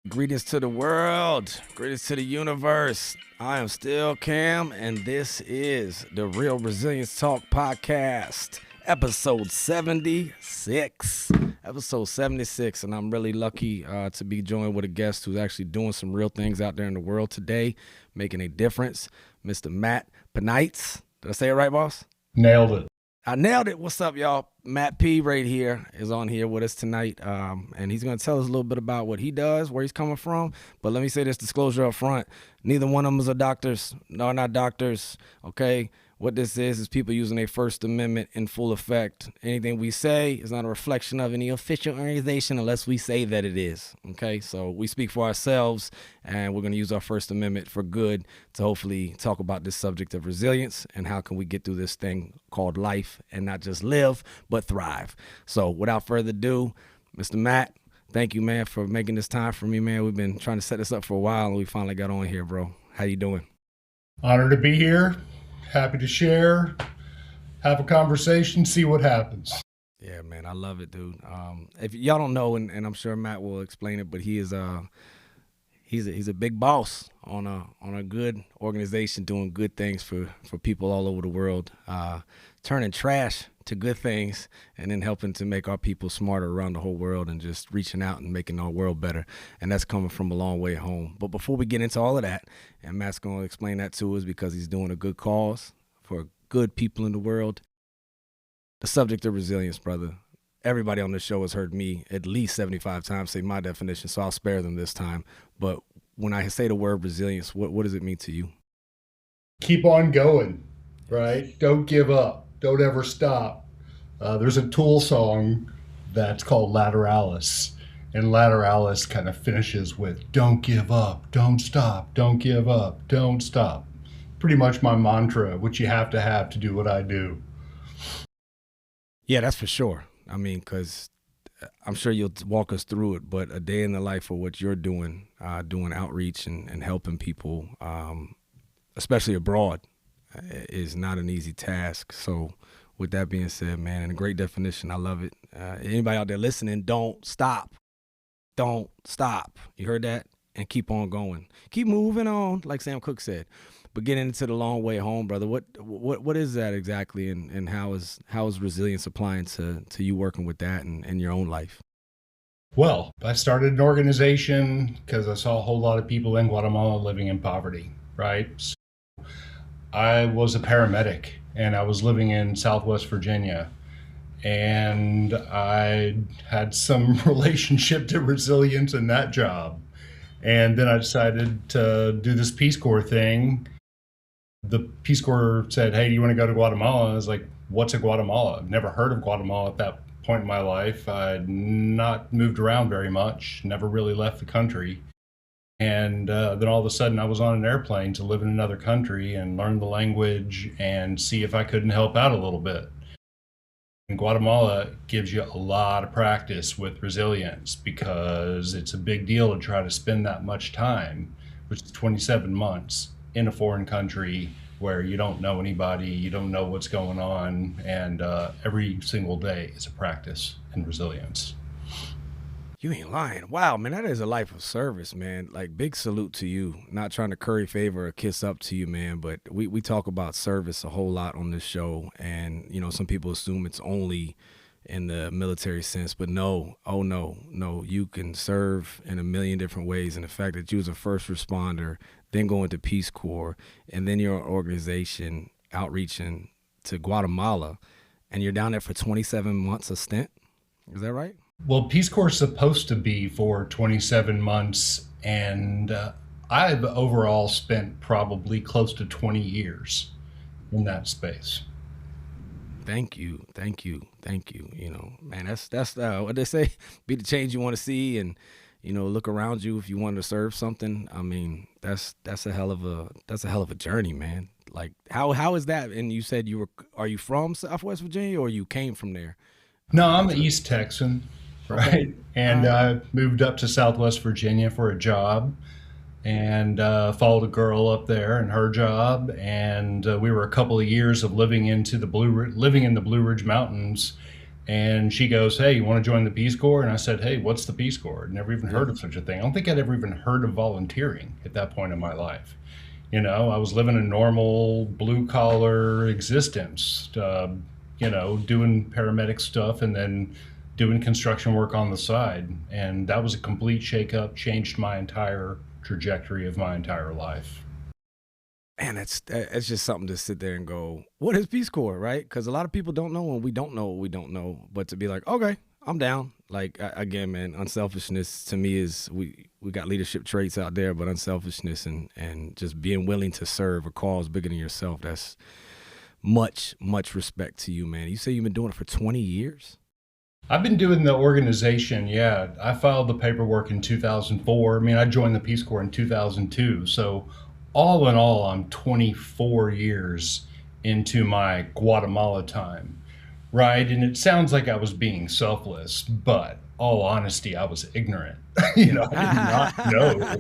Greetings to the world. Greetings to the universe. I am still Cam, and this is the Real Resilience Talk Podcast, episode 76. Episode 76, and I'm really lucky to be joined with a guest who's actually doing some real things out there in the world today, making a difference, Mr. Matt Pneitz. Did I say it right, boss? Nailed it. I nailed it. What's up, y'all? Matt P right here is on here with us tonight, and he's going to tell us a little bit about what he does, where he's coming from. But let me say this disclosure up front. Neither one of them are doctors. No, not doctors, okay? What this is people using their First Amendment in full effect. Anything we say is not a reflection of any official organization unless we say that it is, okay? So we speak for ourselves, and we're going to use our First Amendment for good to hopefully talk about this subject of resilience and how can we get through this thing called life and not just live, but thrive. So without further ado, Mr. Matt, thank you, man, for making this time for me, man. We've been trying to set this up for a while, and we finally got on here, bro. How you doing? Honored to be here. Happy to share, have a conversation, see what happens. Yeah, man, I love it, dude. If y'all don't know, and I'm sure Matt will explain it, but he is he's a big boss on a good organization doing good things for people all over the world, turning trash to good things and then helping to make our people smarter around the whole world and just reaching out and making our world better. And that's coming from a long way home. But before we get into all of that, and Matt's going to explain that to us because he's doing a good cause for good people in the world, the subject of resilience, brother. Everybody on this show has heard me at least 75 times say my definition, so I'll spare them this time. But when I say the word resilience, what does it mean to you? Keep on going, right? Don't give up. Don't ever stop. There's a Tool song that's called Lateralis, and Lateralis kind of finishes with, don't give up, don't stop, don't give up, don't stop. Pretty much my mantra, which you have to do what I do. Yeah, that's for sure. I mean, because I'm sure you'll walk us through it, but a day in the life of what you're doing, doing outreach and helping people, especially abroad, is not an easy task. So with that being said, man, and a great definition, I love it. Anybody out there listening, don't stop. Don't stop. You heard that? And keep on going. Keep moving on, like Sam Cooke said. But getting into the long way home, brother, what is that exactly, and how is resilience applying to you working with that and your own life? Well, I started an organization because I saw a whole lot of people in Guatemala living in poverty, right? So I was a paramedic, and I was living in Southwest Virginia, and I had some relationship to resilience in that job. And then I decided to do this Peace Corps thing. The Peace Corps said, hey, do you want to go to Guatemala? I was like, what's a Guatemala? I've never heard of Guatemala at that point in my life. I'd not moved around very much, never really left the country. And then all of a sudden I was on an airplane to live in another country and learn the language and see if I couldn't help out a little bit. And Guatemala gives you a lot of practice with resilience because it's a big deal to try to spend that much time, which is 27 months in a foreign country where you don't know anybody, you don't know what's going on, and every single day is a practice in resilience. You ain't lying. Wow, man, that is a life of service, man. Like, big salute to you. Not trying to curry favor or kiss up to you, man, but we talk about service a whole lot on this show, and, you know, some people assume it's only in the military sense, but no, you can serve in a million different ways, and the fact that you was a first responder, then going to Peace Corps, and then your organization outreaching to Guatemala, and you're down there for 27 months a stint. Is that right? Well, Peace Corps is supposed to be for 27 months, and I've overall spent probably close to 20 years in that space. Thank you. You know, man, that's what they say, be the change you want to see, and, you know, look around you if you want to serve something. I mean, that's a hell of a journey, man. Like, how is that? And you said are you from Southwest Virginia, or you came from there? No, I'm an East Texan. Right. Okay. And I moved up to Southwest Virginia for a job and followed a girl up there and her job. And we were a couple of years of living in the Blue Ridge Mountains And she goes, "Hey, you want to join the Peace Corps?" And I said, "Hey, what's the Peace Corps?" I'd never even Yeah. heard of such a thing. I don't think I'd ever even heard of volunteering at that point in my life. I was living a normal blue collar existence, doing paramedic stuff and then doing construction work on the side. And that was a complete shakeup, changed my entire trajectory of my entire life. Man, that's just something to sit there and go, what is Peace Corps, right? Because a lot of people don't know, and we don't know what we don't know. But to be like, okay, I'm down. Like again, man, unselfishness to me is we got leadership traits out there, but unselfishness and just being willing to serve a cause bigger than yourself. That's much respect to you, man. You say you've been doing it for 20 years. I've been doing the organization, yeah. I filed the paperwork in 2004. I mean, I joined the Peace Corps in 2002. So, all in all, I'm 24 years into my Guatemala time, right? And it sounds like I was being selfless, but all honesty, I was ignorant. I did not know.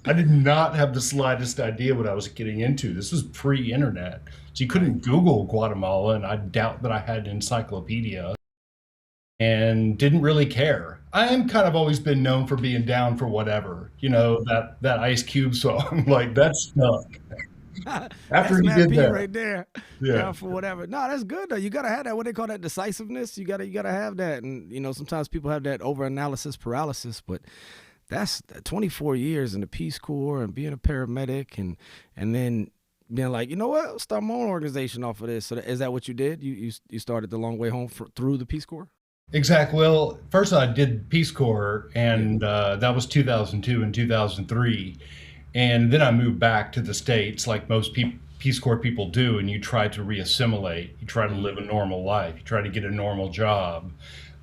I did not have the slightest idea what I was getting into. This was pre-internet. So you couldn't Google Guatemala, and I doubt that I had an encyclopedia and didn't really care. I am kind of always been known for being down for whatever. That Ice Cube song, like that stuck. After That's he Matt did P that, right there. yeah. Down for whatever. No, that's good though. You gotta have that. What they call that decisiveness. You gotta have that. And sometimes people have that over analysis paralysis, but that's 24 years in the Peace Corps and being a paramedic and then being like, you know what, I'll start my own organization off of this. So is that what you did? You started the Long Way Home through the Peace Corps? Exactly. Well, first I did Peace Corps, Yeah. and that was 2002 and 2003. And then I moved back to the States, like most Peace Corps people do, and you try to reassimilate. You try to live a normal life. You try to get a normal job.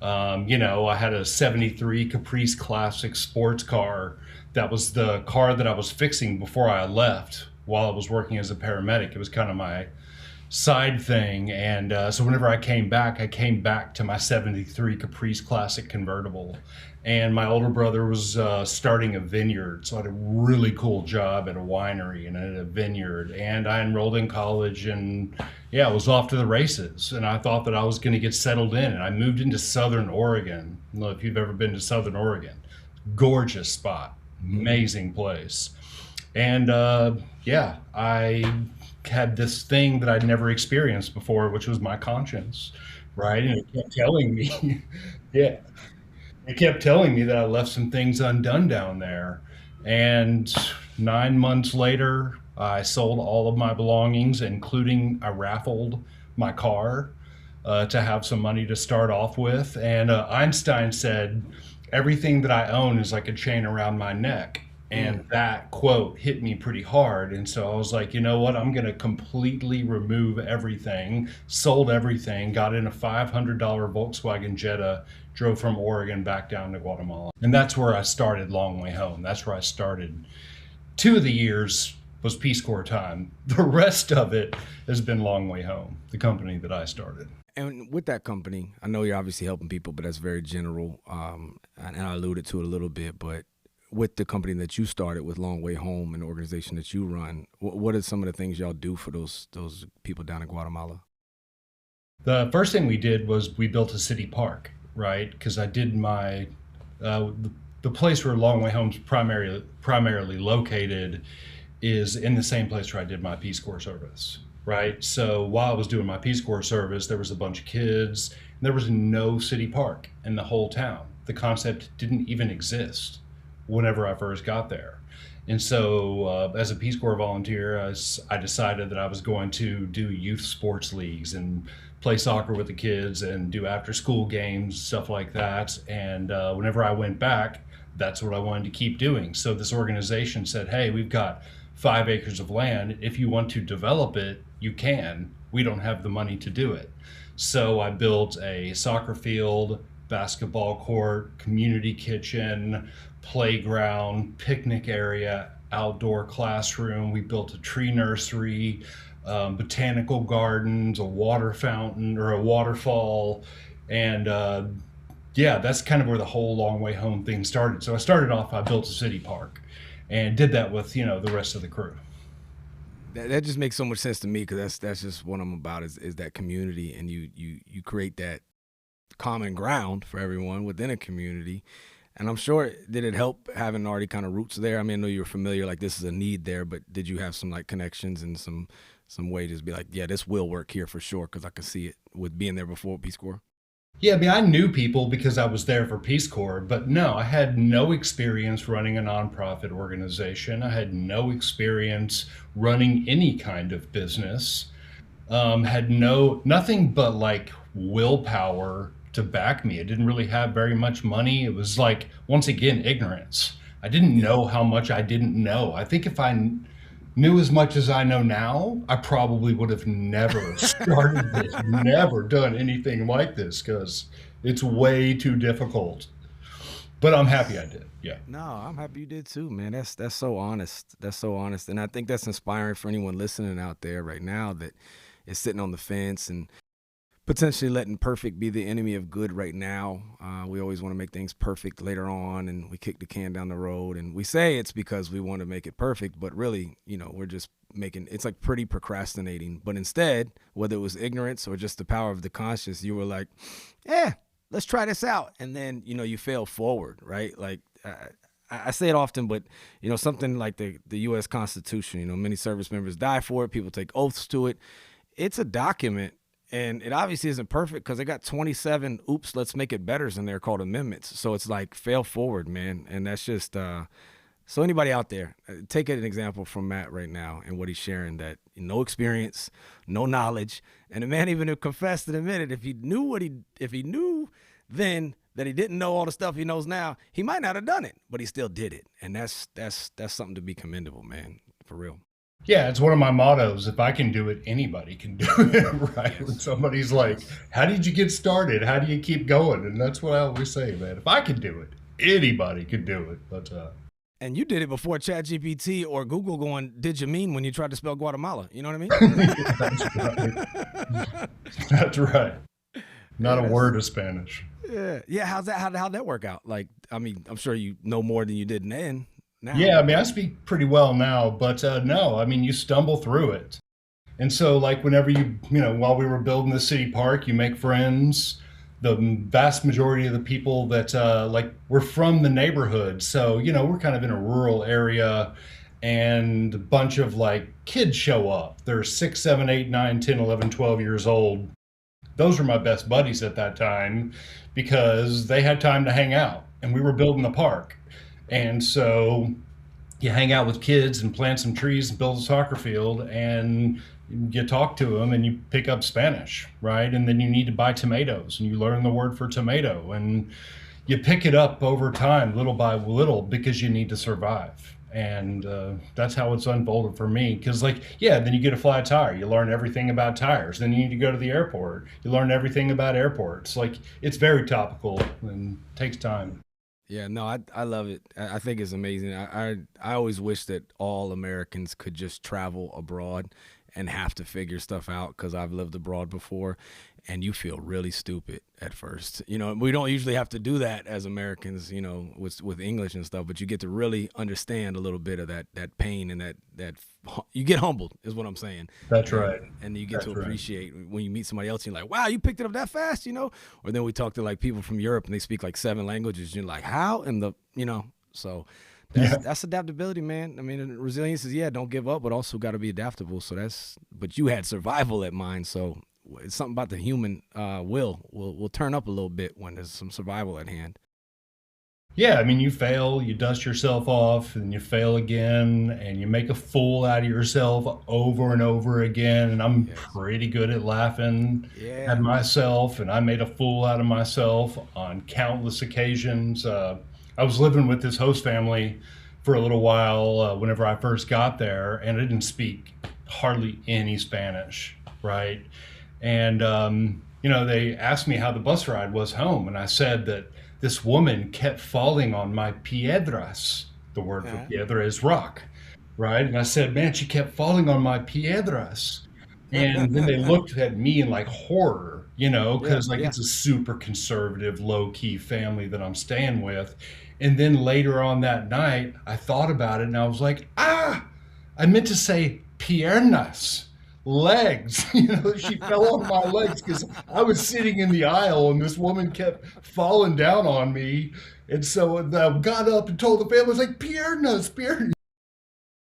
I had a 73 Caprice Classic sports car. That was the car that I was fixing before I left while I was working as a paramedic. It was kind of my side thing. And so whenever I came back to my 73 Caprice Classic convertible. And my older brother was starting a vineyard. So I had a really cool job at a winery and at a vineyard. And I enrolled in college and, yeah, I was off to the races. And I thought that I was going to get settled in. And I moved into Southern Oregon. I don't know if you've ever been to Southern Oregon. Gorgeous spot. Amazing place. And yeah, I had this thing that I'd never experienced before, which was my conscience, right? And it kept telling me, yeah, it kept telling me that I left some things undone down there. And 9 months later, I sold all of my belongings, including I raffled my car to have some money to start off with. And Einstein said, everything that I own is like a chain around my neck. And that quote hit me pretty hard. And so I was like, you know what? I'm going to completely remove everything, sold everything, got in a $500 Volkswagen Jetta, drove from Oregon back down to Guatemala. And that's where I started Long Way Home. That's where I started. 2 of the years was Peace Corps time. The rest of it has been Long Way Home, the company that I started. And with that company, I know you're obviously helping people, but that's very general. And I alluded to it a little bit, but with the company that you started with Long Way Home and the organization that you run, what are some of the things y'all do for those people down in Guatemala? The first thing we did was we built a city park, right? Because I did the place where Long Way Home's primarily located is in the same place where I did my Peace Corps service, right? So while I was doing my Peace Corps service, there was a bunch of kids, and there was no city park in the whole town. The concept didn't even exist whenever I first got there. And so, as a Peace Corps volunteer, I decided that I was going to do youth sports leagues and play soccer with the kids and do after school games, stuff like that. And whenever I went back, that's what I wanted to keep doing. So this organization said, hey, we've got 5 acres of land. If you want to develop it, you can. We don't have the money to do it. So I built a soccer field, basketball court, community kitchen, playground, picnic area, outdoor classroom. We built a tree nursery, botanical gardens, a water fountain or a waterfall. And yeah, that's kind of where the whole Long Way Home thing started. So I built a city park and did that with, the rest of the crew. That just makes so much sense to me because that's just what I'm about is that community, and you create that common ground for everyone within a community. And I'm sure, did it help having already kind of roots there? I mean, I know you were familiar, like this is a need there, but did you have some like connections and some way to just be like, yeah, this will work here for sure because I could see it with being there before Peace Corps? Yeah, I mean, I knew people because I was there for Peace Corps, but no, I had no experience running a nonprofit organization. I had no experience running any kind of business. Had nothing but like willpower to back me. I didn't really have very much money. It was like, once again, ignorance. I didn't Yeah. know how much I didn't know. I think if I knew as much as I know now, I probably would have never started this, never done anything like this because it's way too difficult. But I'm happy I did. Yeah. No, I'm happy you did too, man. That's so honest. That's so honest, and I think that's inspiring for anyone listening out there right now that is sitting on the fence and potentially letting perfect be the enemy of good right now. We always want to make things perfect later on, and we kick the can down the road. And we say it's because we want to make it perfect, but really, we're just making it's like pretty procrastinating. But instead, whether it was ignorance or just the power of the conscious, you were like, "Yeah, let's try this out," and then you fail forward, right? Like. I say it often, but something like the U.S. Constitution. Many service members die for it. People take oaths to it. It's a document, and it obviously isn't perfect because they got 27 oops, let's make it betters in there called amendments. So it's like fail forward, man. And that's just so anybody out there, take an example from Matt right now and what he's sharing, that no experience, no knowledge. And the man even confessed and admitted if he knew then that he didn't know all the stuff he knows now, he might not have done it, but he still did it. And that's something to be commendable, man, for real. Yeah, it's one of my mottos. If I can do it, anybody can do it, right? When Yes. somebody's like, Yes. how did you get started? How do you keep going? And that's what I always say, man. If I can do it, anybody can do it. But And you did it before ChatGPT or Google going, did you mean when you tried to spell Guatemala? You know what I mean? that's right. That's right. Not a Yes. word of Spanish. Yeah. Yeah. How'd that work out? Like, I mean, I'm sure you know more than you did then now. Yeah, I mean, I speak pretty well now, but no, I mean, you stumble through it. And so, like, whenever while we were building the city park, you make friends. The vast majority of the people that, we're from the neighborhood. So, we're kind of in a rural area, and a bunch of, like, kids show up. They're 6, 7, 8, 9, 10, 11, 12 years old. Those were my best buddies at that time because they had time to hang out, and we were building the park. And so you hang out with kids and plant some trees and build a soccer field, and you talk to them and you pick up Spanish, right? And then you need to buy tomatoes and you learn the word for tomato, and you pick it up over time, little by little, because you need to survive. And that's how it's unfolded for me. Because, then you get a flat tire. You learn everything about tires. Then you need to go to the airport. You learn everything about airports. It's very topical and takes time. Yeah, no, I love it. I think it's amazing. I always wish that all Americans could just travel abroad and have to figure stuff out, because I've lived abroad before, and you feel really stupid at first. We don't usually have to do that as Americans, with English and stuff, but you get to really understand a little bit of that pain, and that you get humbled is what I'm saying. That's right. And you get That's to right. appreciate when you meet somebody else, and you're like, wow, you picked it up that fast, Or then we talk to like people from Europe and they speak like 7 languages. And you're like, how? And so Yeah. that's adaptability, man. I mean, resilience is, don't give up, but also got to be adaptable. So but you had survival at mind. So it's something about the human will turn up a little bit when there's some survival at hand. Yeah, I mean, you fail, you dust yourself off, and you fail again, and you make a fool out of yourself over and over again. And I'm Yes. pretty good at laughing Yeah. at myself, and I made a fool out of myself on countless occasions. I was living with this host family for a little while whenever I first got there, and I didn't speak hardly any Spanish, right? And, they asked me how the bus ride was home, and I said that this woman kept falling on my piedras. The word for Uh-huh. piedra is rock, right? And I said, man, she kept falling on my piedras. And then they looked at me in like horror, because Yeah. it's a super conservative, low key family that I'm staying with. And then later on that night, I thought about it and I was like, I meant to say piernas. legs. She fell on my legs because I was sitting in the aisle and this woman kept falling down on me. And so I got up and told the family, I was like, piernas, piernas.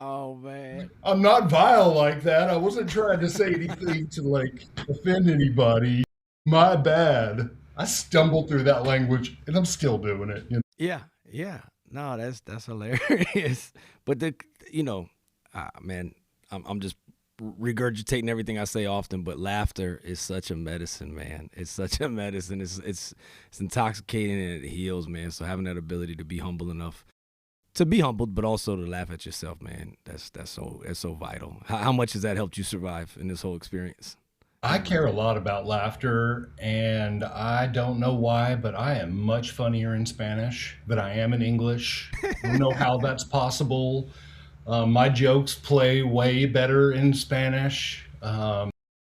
Oh man. I'm not vile like that. I wasn't trying to say anything to like offend anybody. My bad. I stumbled through that language and I'm still doing it. Yeah, yeah. No, that's hilarious. But man, I'm just regurgitating everything I say often. But laughter is such a medicine, man. It's such a medicine. It's intoxicating and it heals, man. So having that ability to be humble enough to be humbled, but also to laugh at yourself, man. That's so vital. How much has that helped you survive in this whole experience? I care a lot about laughter, and I don't know why, but I am much funnier in Spanish than I am in English. I don't know how that's possible. My jokes play way better in Spanish. But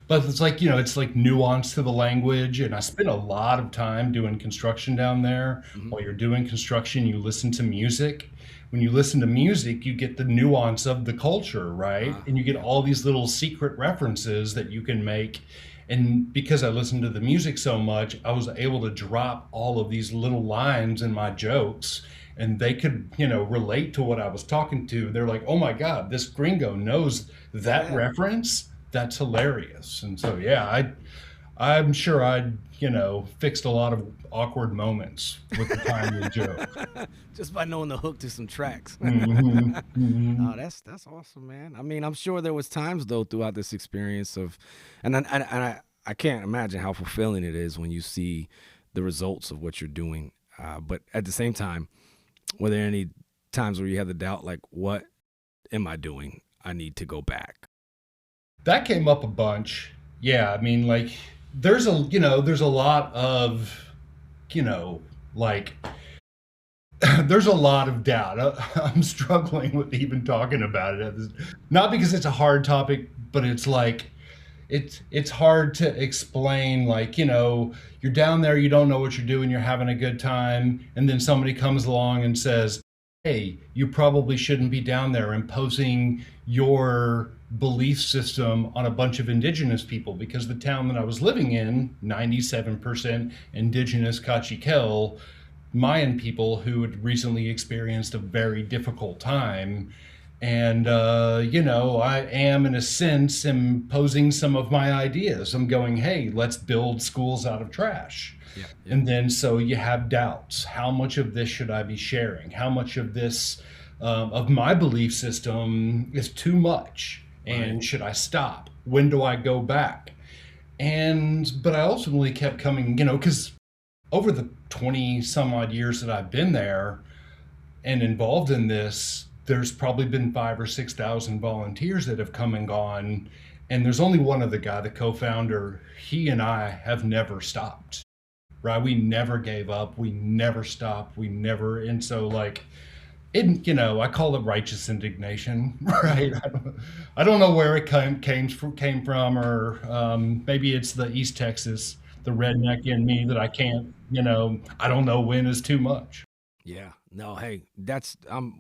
it's like, it's like nuance to the language. And I spent a lot of time doing construction down there. Hmm. While you're doing construction, you listen to music. When you listen to music, you get the nuance of the culture, right? And you get Yeah. all these little secret references that you can make. And because I listened to the music so much, I was able to drop all of these little lines in my jokes and they could, relate to what I was talking to. They're like, oh my God, this gringo knows that Yeah. reference. That's hilarious. And so, yeah, I'm sure I'd, fixed a lot of awkward moments with the timely joke. Just by knowing the hook to some tracks. Hmm. Hmm. Oh, that's awesome, man. I mean, I'm sure there was times though throughout this experience of, and I can't imagine how fulfilling it is when you see the results of what you're doing. But at the same time, were there any times where you had the doubt, like, what am I doing? I need to go back. That came up a bunch. Yeah, I mean, like, there's a lot of, like, there's a lot of doubt. I'm struggling with even talking about it. Not because it's a hard topic, but it's like it's hard to explain. Like, you're down there, you don't know what you're doing, you're having a good time, and then somebody comes along and says, "Hey, you probably shouldn't be down there imposing your belief system on a bunch of indigenous people," because the town that I was living in, 97% indigenous Kachikel, Mayan people who had recently experienced a very difficult time. And, I am, in a sense, imposing some of my ideas. I'm going, hey, let's build schools out of trash. Yeah, yeah, And then so you have doubts. How much of this should I be sharing? How much of this, of my belief system, is too much? right. And should I stop? When do I go back? But I ultimately kept coming, because over the 20 some odd years that I've been there and involved in this, there's probably been 5 or 6 thousand volunteers that have come and gone. And there's only one other guy, the co-founder. He and I have never stopped, right? We never gave up. We never stopped. We never. And so, like, I call it righteous indignation, right? I don't know where it came from, or maybe it's the East Texas, the redneck in me that I can't, I don't know when is too much. Yeah. No, hey,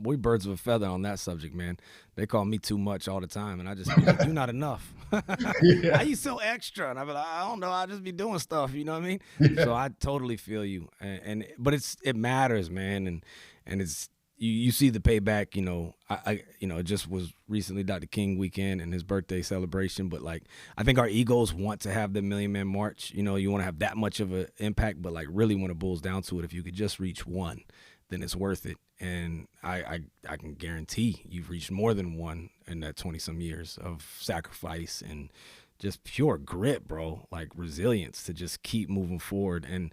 we birds of a feather on that subject, man. They call me too much all the time, and I just be like, "You're not enough. Yeah, Why you so extra?" And I be like, "I don't know. I just be doing stuff." You know what I mean? yeah. So I totally feel you, but it matters, man, and it's you see the payback. It just was recently Dr. King weekend and his birthday celebration, but like I think our egos want to have the Million Man March. You want to have that much of an impact, but like really when it boils down to it, if you could just reach one, then it's worth it. And I can guarantee you've reached more than one in that 20 some years of sacrifice and just pure grit, bro, like resilience to just keep moving forward. And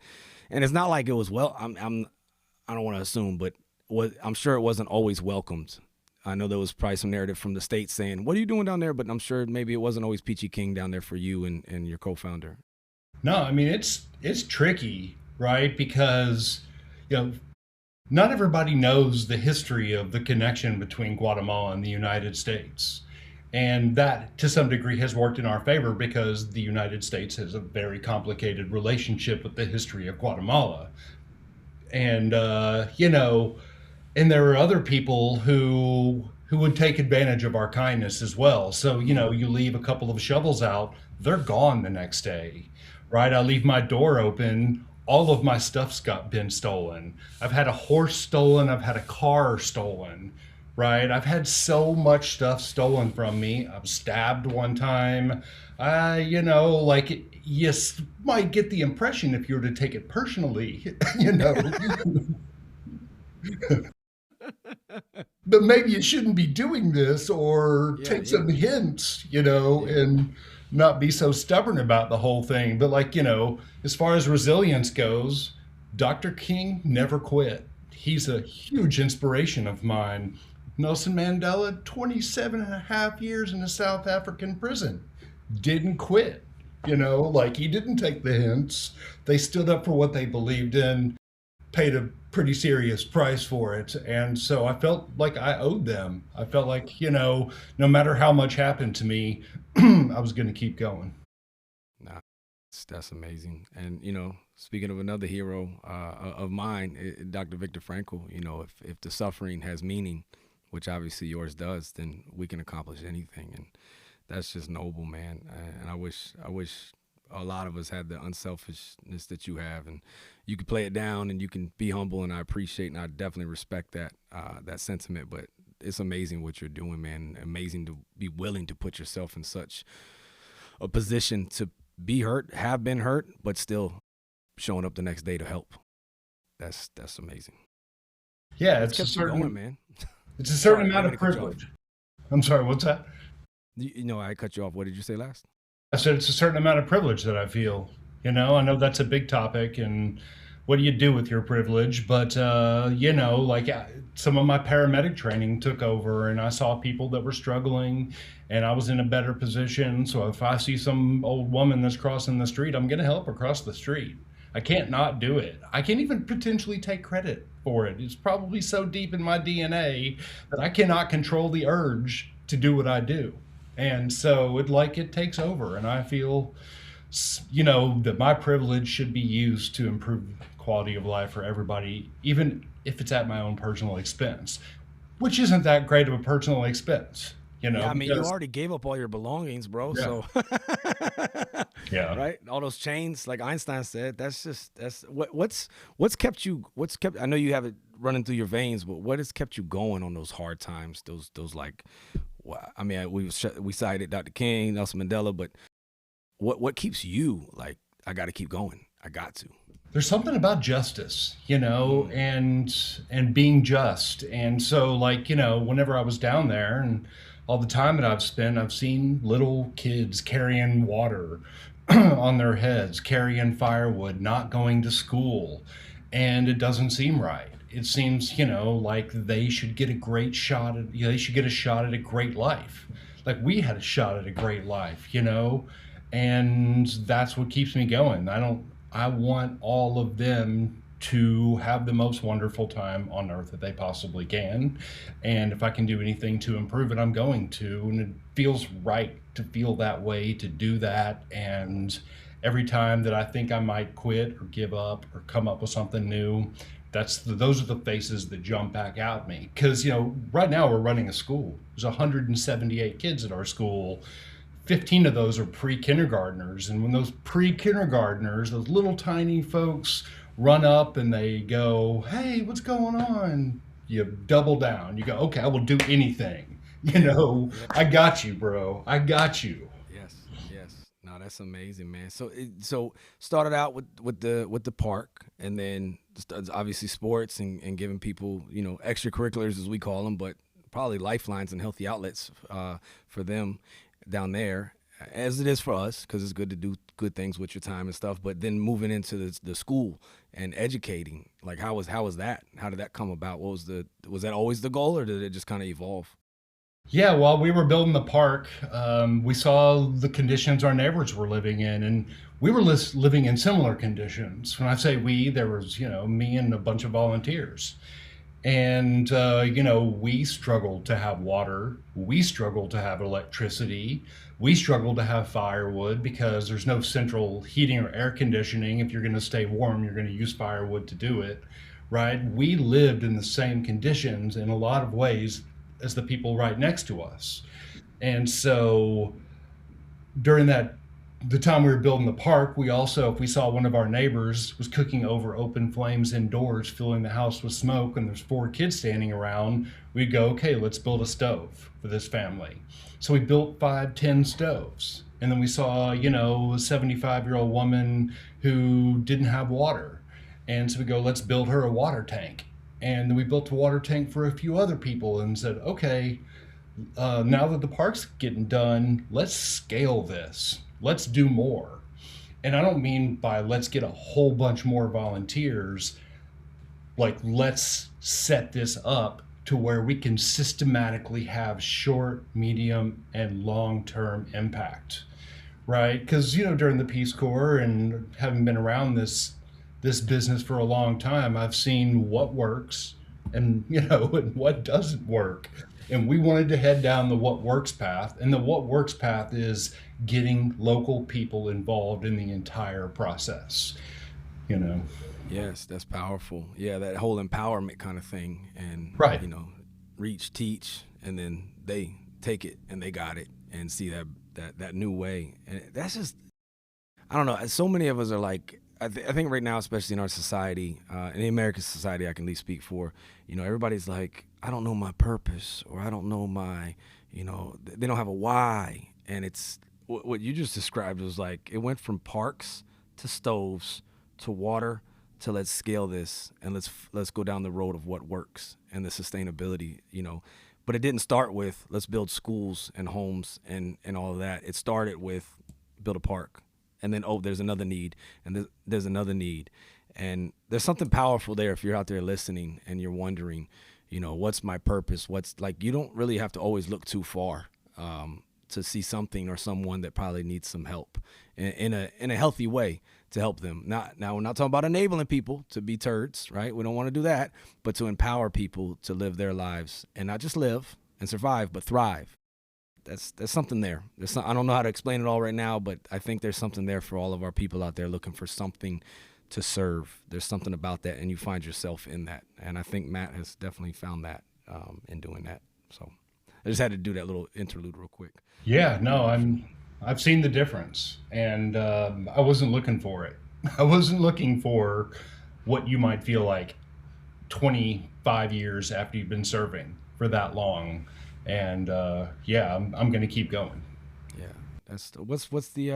it's not like it was I don't want to assume, but I'm sure it wasn't always welcomed. I know there was probably some narrative from the States saying, "What are you doing down there?" But I'm sure maybe it wasn't always peachy king down there for you and your co-founder. No, I mean it's tricky, right? Because you know not everybody knows the history of the connection between Guatemala and the United States. And that, to some degree, has worked in our favor because the United States has a very complicated relationship with the history of Guatemala. And, and there are other people who who would take advantage of our kindness as well. So, you leave a couple of shovels out, they're gone the next day, right? I leave my door open, all of my stuff's been stolen. I've had a horse stolen, I've had a car stolen, right? I've had so much stuff stolen from me. I was stabbed one time. Like you might get the impression if you were to take it personally, you know, but maybe you shouldn't be doing this or Yeah, take yeah, some hints, yeah. and not be so stubborn about the whole thing. But like, as far as resilience goes, Dr. King never quit. He's a huge inspiration of mine. Nelson Mandela, 27 and a half years in a South African prison, didn't quit. Like he didn't take the hints. They stood up for what they believed in, paid a pretty serious price for it. And so I felt like I owed them. I felt like, no matter how much happened to me, I was going to keep going. Nah, that's amazing. And speaking of another hero of mine, Dr. Viktor Frankl. If the suffering has meaning, which obviously yours does, then we can accomplish anything. And that's just noble, man. And I wish a lot of us had the unselfishness that you have, and you can play it down, and you can be humble, and I appreciate and I definitely respect that sentiment. But it's amazing what you're doing, man. Amazing to be willing to put yourself in such a position to be hurt, have been hurt, but still showing up the next day to help. That's amazing. Yeah, What's kept you going, man? it's a certain Sorry, I amount didn't mean of to cut you off. privilege. I'm sorry, what's that? I cut you off. What did you say last? I said it's a certain amount of privilege that I feel. I know that's a big topic, and what do you do with your privilege? But like some of my paramedic training took over, and I saw people that were struggling, and I was in a better position. So if I see some old woman that's crossing the street, I'm going to help her cross the street. I can't not do it. I can't even potentially take credit for it. It's probably so deep in my DNA that I cannot control the urge to do what I do. And so it takes over, and I feel that my privilege should be used to improve quality of life for everybody, even if it's at my own personal expense, which isn't that great of a personal expense, Yeah, I mean, you because already gave up all your belongings, bro. yeah, So, yeah. right, all those chains, like Einstein said, that's what's kept you. What's kept? I know you have it running through your veins, but what has kept you going on those hard times? Those like, I mean, we cited Dr. King, Nelson Mandela, but what keeps you like? I got to keep going. I got to. There's something about justice, Mm, and being just. And so like, whenever I was down there and all the time that I've spent, I've seen little kids carrying water on their heads, carrying firewood, not going to school, and it doesn't seem right. It seems, like they should get a great shot at, they should get a shot at a great life. Like we had a shot at a great life, and that's what keeps me going. I want all of them to have the most wonderful time on earth that they possibly can. And if I can do anything to improve it, I'm going to. And it feels right to feel that way, to do that. And every time that I think I might quit or give up or come up with something new, those are the faces that jump back at me. Because, right now we're running a school. There's 178 kids at our school. 15 of those are pre-kindergartners, and when those pre-kindergartners, those little tiny folks, run up and they go, hey, what's going on, you double down. You go, okay, I will do anything. yep. I got you, bro. I got you. Yes. Yes. No, that's amazing, man. So started out with the park, and then obviously sports and giving people extracurriculars as we call them, but probably lifelines and healthy outlets for them down there, as it is for us, because it's good to do good things with your time and stuff. But then moving into the school and educating, like how was that? How did that come about? Was that always the goal, or did it just kind of evolve? Yeah, while we were building the park, we saw the conditions our neighbors were living in, and we were living in similar conditions. When I say we, there was, me and a bunch of volunteers. And, we struggled to have water. We struggled to have electricity. We struggled to have firewood because there's no central heating or air conditioning. If you're going to stay warm, you're going to use firewood to do it, right? We lived in the same conditions in a lot of ways as the people right next to us. And so during the time we were building the park, we also, if we saw one of our neighbors was cooking over open flames indoors, filling the house with smoke, and there's 4 kids standing around, we'd go, okay, let's build a stove for this family. So we built 5, 10 stoves. And then we saw, a 75-year-old woman who didn't have water. And so we go, let's build her a water tank. And then we built a water tank for a few other people and said, okay, now that the park's getting done, let's scale this. Let's do more. And I don't mean by let's get a whole bunch more volunteers, like let's set this up to where we can systematically have short, medium, and long-term impact, right? Because, during the Peace Corps and having been around this business for a long time, I've seen what works and, and what doesn't work. And we wanted to head down the what works path. And the what works path is getting local people involved in the entire process, Yes, that's powerful. Yeah, that whole empowerment kind of thing. And, Right. reach, teach, and then they take it and they got it and see that new way. And that's just, I don't know. So many of us are like, I think right now, especially in our society, in the American society, I can at least speak for, everybody's like, I don't know my purpose, or I don't know my, they don't have a why. And it's what you just described was like, it went from parks to stoves to water to let's scale this and let's go down the road of what works and the sustainability, but it didn't start with let's build schools and homes and all of that. It started with build a park. And then, there's another need, and there's another need. And there's something powerful there if you're out there listening and you're wondering, what's my purpose? What's like, you don't really have to always look too far to see something or someone that probably needs some help in a healthy way to help them. Now, we're not talking about enabling people to be turds, right? We don't want to do that, but to empower people to live their lives and not just live and survive, but thrive. There's something there. I don't know how to explain it all right now, but I think there's something there for all of our people out there looking for something to serve. There's something about that, and you find yourself in that. And I think Matt has definitely found that in doing that. So I just had to do that little interlude real quick. Yeah, no, I've seen the difference, and I wasn't looking for it. I wasn't looking for what you might feel like 25 years after you've been serving for that long. And I'm going to keep going. Yeah, that's what's the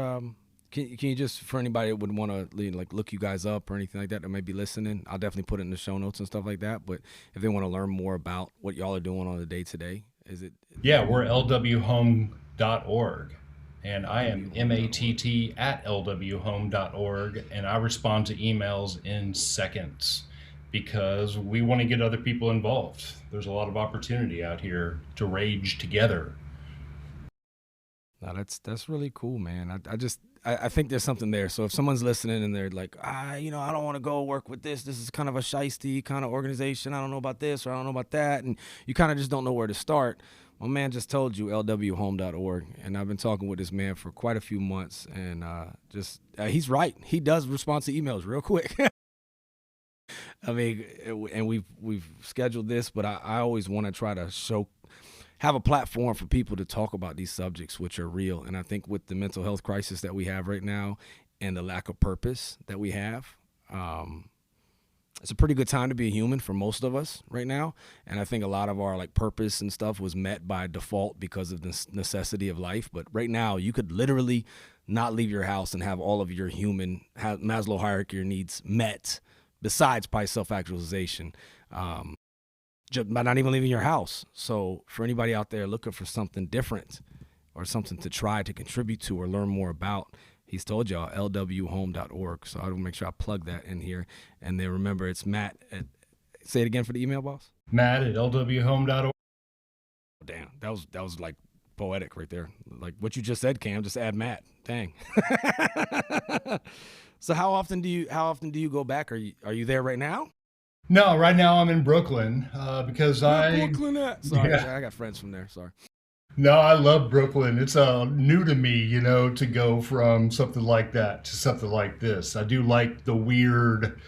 can you just, for anybody that would want to like look you guys up or anything like that may be listening, I'll definitely put it in the show notes and stuff like that. But if they want to learn more about what y'all are doing on a day to day, is it? Yeah, we're lwhome.org, and I am MATT at lwhome.org, and I respond to emails in seconds because we want to get other people involved. There's a lot of opportunity out here to rage together. No, that's really cool, man. I think there's something there. So if someone's listening and they're like, I don't want to go work with this. This is kind of a shiesty kind of organization. I don't know about this or I don't know about that. And you kind of just don't know where to start. My man just told you lwhome.org. And I've been talking with this man for quite a few months. And he's right. He does respond to emails real quick. I mean, and we've scheduled this, but I always want to try to have a platform for people to talk about these subjects, which are real. And I think with the mental health crisis that we have right now and the lack of purpose that we have, it's a pretty good time to be a human for most of us right now. And I think a lot of our like purpose and stuff was met by default because of the necessity of life. But right now you could literally not leave your house and have all of your Maslow hierarchy needs met, besides probably self-actualization, just by not even leaving your house. So for anybody out there looking for something different or something to try to contribute to or learn more about, he's told y'all, lwhome.org. So I'll make sure I plug that in here. And then remember, it's Matt say it again for the email, boss. Matt at lwhome.org. Damn, that was like poetic right there. Like what you just said, Cam, just add Matt. Dang. So how often do you go back? Are you there right now? No, right now I'm in Brooklyn because Brooklyn at? Sorry, I got friends from there. Sorry. No, I love Brooklyn. It's new to me, to go from something like that to something like this. I do like the weird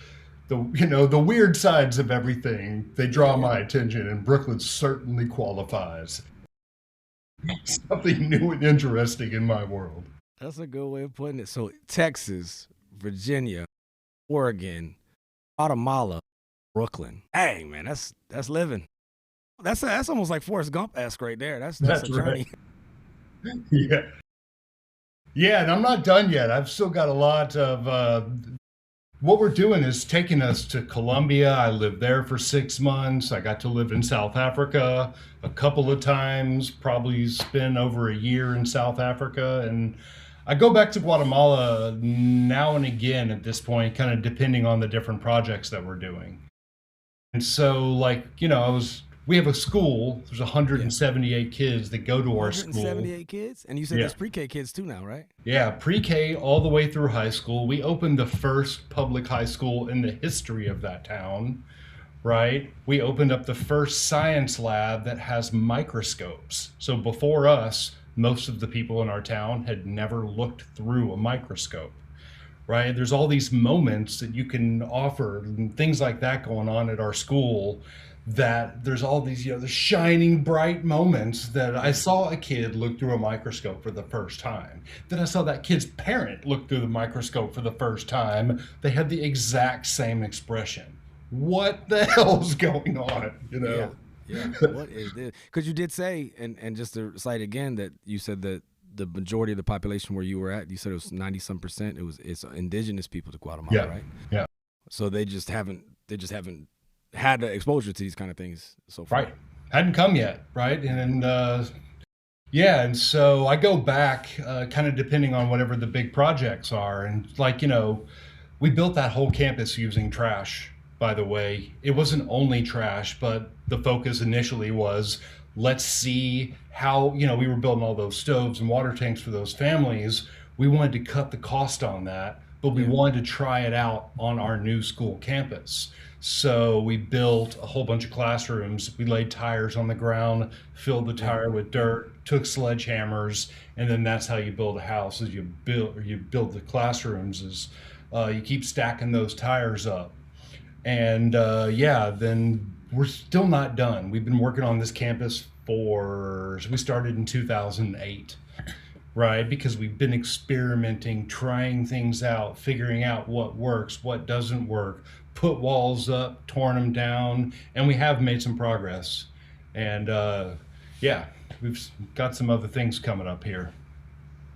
the weird sides of everything, they draw my attention, and Brooklyn certainly qualifies. Something new and interesting in my world. That's a good way of putting it. So Texas, Virginia, Oregon, Guatemala, Brooklyn. Hey man, that's living. That's almost like Forrest Gump-esque right there. That's a journey. Right. Yeah. Yeah, and I'm not done yet. I've still got a lot of what we're doing is taking us to Colombia. I lived there for 6 months. I got to live in South Africa a couple of times, probably spent over a year in South Africa. And I go back to Guatemala now and again at this point, kind of depending on the different projects that we're doing. And so, we have a school. There's 178 kids that go to our school. 178 kids? And you said there's pre-K kids too now, right? Yeah, pre-K all the way through high school. We opened the first public high school in the history of that town, right? We opened up the first science lab that has microscopes. So before us, most of the people in our town had never looked through a microscope, right? There's all these moments that you can offer and things like that going on at our school, that there's all these, the shining bright moments that I saw a kid look through a microscope for the first time. Then I saw that kid's parent look through the microscope for the first time. They had the exact same expression. What the hell's going on? Yeah. What is this? Because you did say, and just to cite again, that you said that the majority of the population where you were at, you said it was 90-some%. It's indigenous people to Guatemala, right? Yeah. So they just haven't had the exposure to these kind of things so far. Right. Hadn't come yet, right? And and so I go back kind of depending on whatever the big projects are. And we built that whole campus using trash, by the way. It wasn't only trash, but the focus initially was, let's see how, we were building all those stoves and water tanks for those families. We wanted to cut the cost on that, but we wanted to try it out on our new school campus. So we built a whole bunch of classrooms. We laid tires on the ground, filled the tire with dirt, took sledgehammers, and then that's how you build a house. Is you build the classrooms. Is you keep stacking those tires up, and then we're still not done. We've been working on this campus we started in 2008. Right, because we've been experimenting, trying things out, figuring out what works, what doesn't work, put walls up, torn them down, and we have made some progress. And we've got some other things coming up here.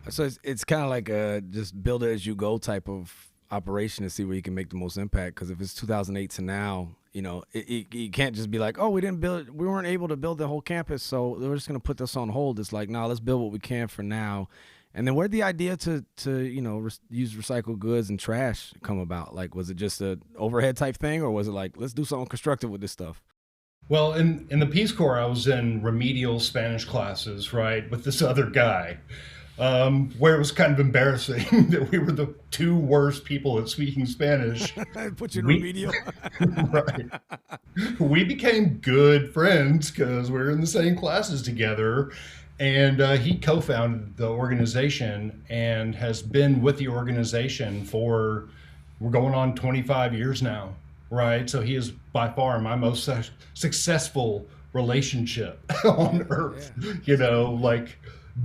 So it's kind of like a just build it as you go type of operation to see where you can make the most impact. Because if it's 2008 to now, you can't just be like, oh, we weren't able to build the whole campus, so we're just going to put this on hold. It's like, no, let's build what we can for now. And then where'd the idea to use recycled goods and trash come about? Like, was it just a overhead type thing, or was it like, let's do something constructive with this stuff? Well, in the Peace Corps, I was in remedial Spanish classes, right, with this other guy. Where it was kind of embarrassing that we were the two worst people at speaking Spanish. Put you in remedial. Right. We became good friends because we were in the same classes together. And he co-founded the organization and has been with the organization we're going on 25 years now, right? So he is by far my most successful relationship on earth,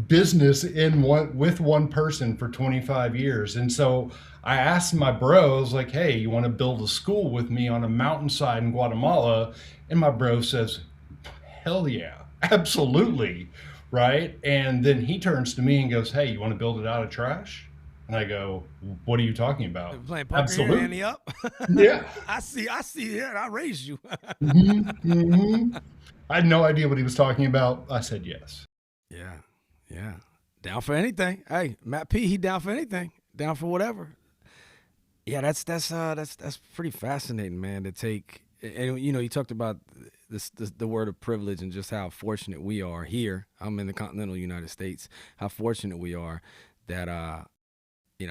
business with one person for 25 years. And so I asked my bros, like, hey, you want to build a school with me on a mountainside in Guatemala? And my bro says, hell yeah, absolutely, right? And then he turns to me and goes, hey, you want to build it out of trash? And I go, what are you talking about? Playing poker, absolutely. Andy up. Yeah. I see it. I raised you. I had no idea what he was talking about. I said yes. Yeah. Down for anything. Hey, Matt P, he down for anything. Down for whatever. Yeah, that's pretty fascinating, man, to take. And you talked about the word of privilege and just how fortunate we are here. I'm in the continental United States. How fortunate we are that we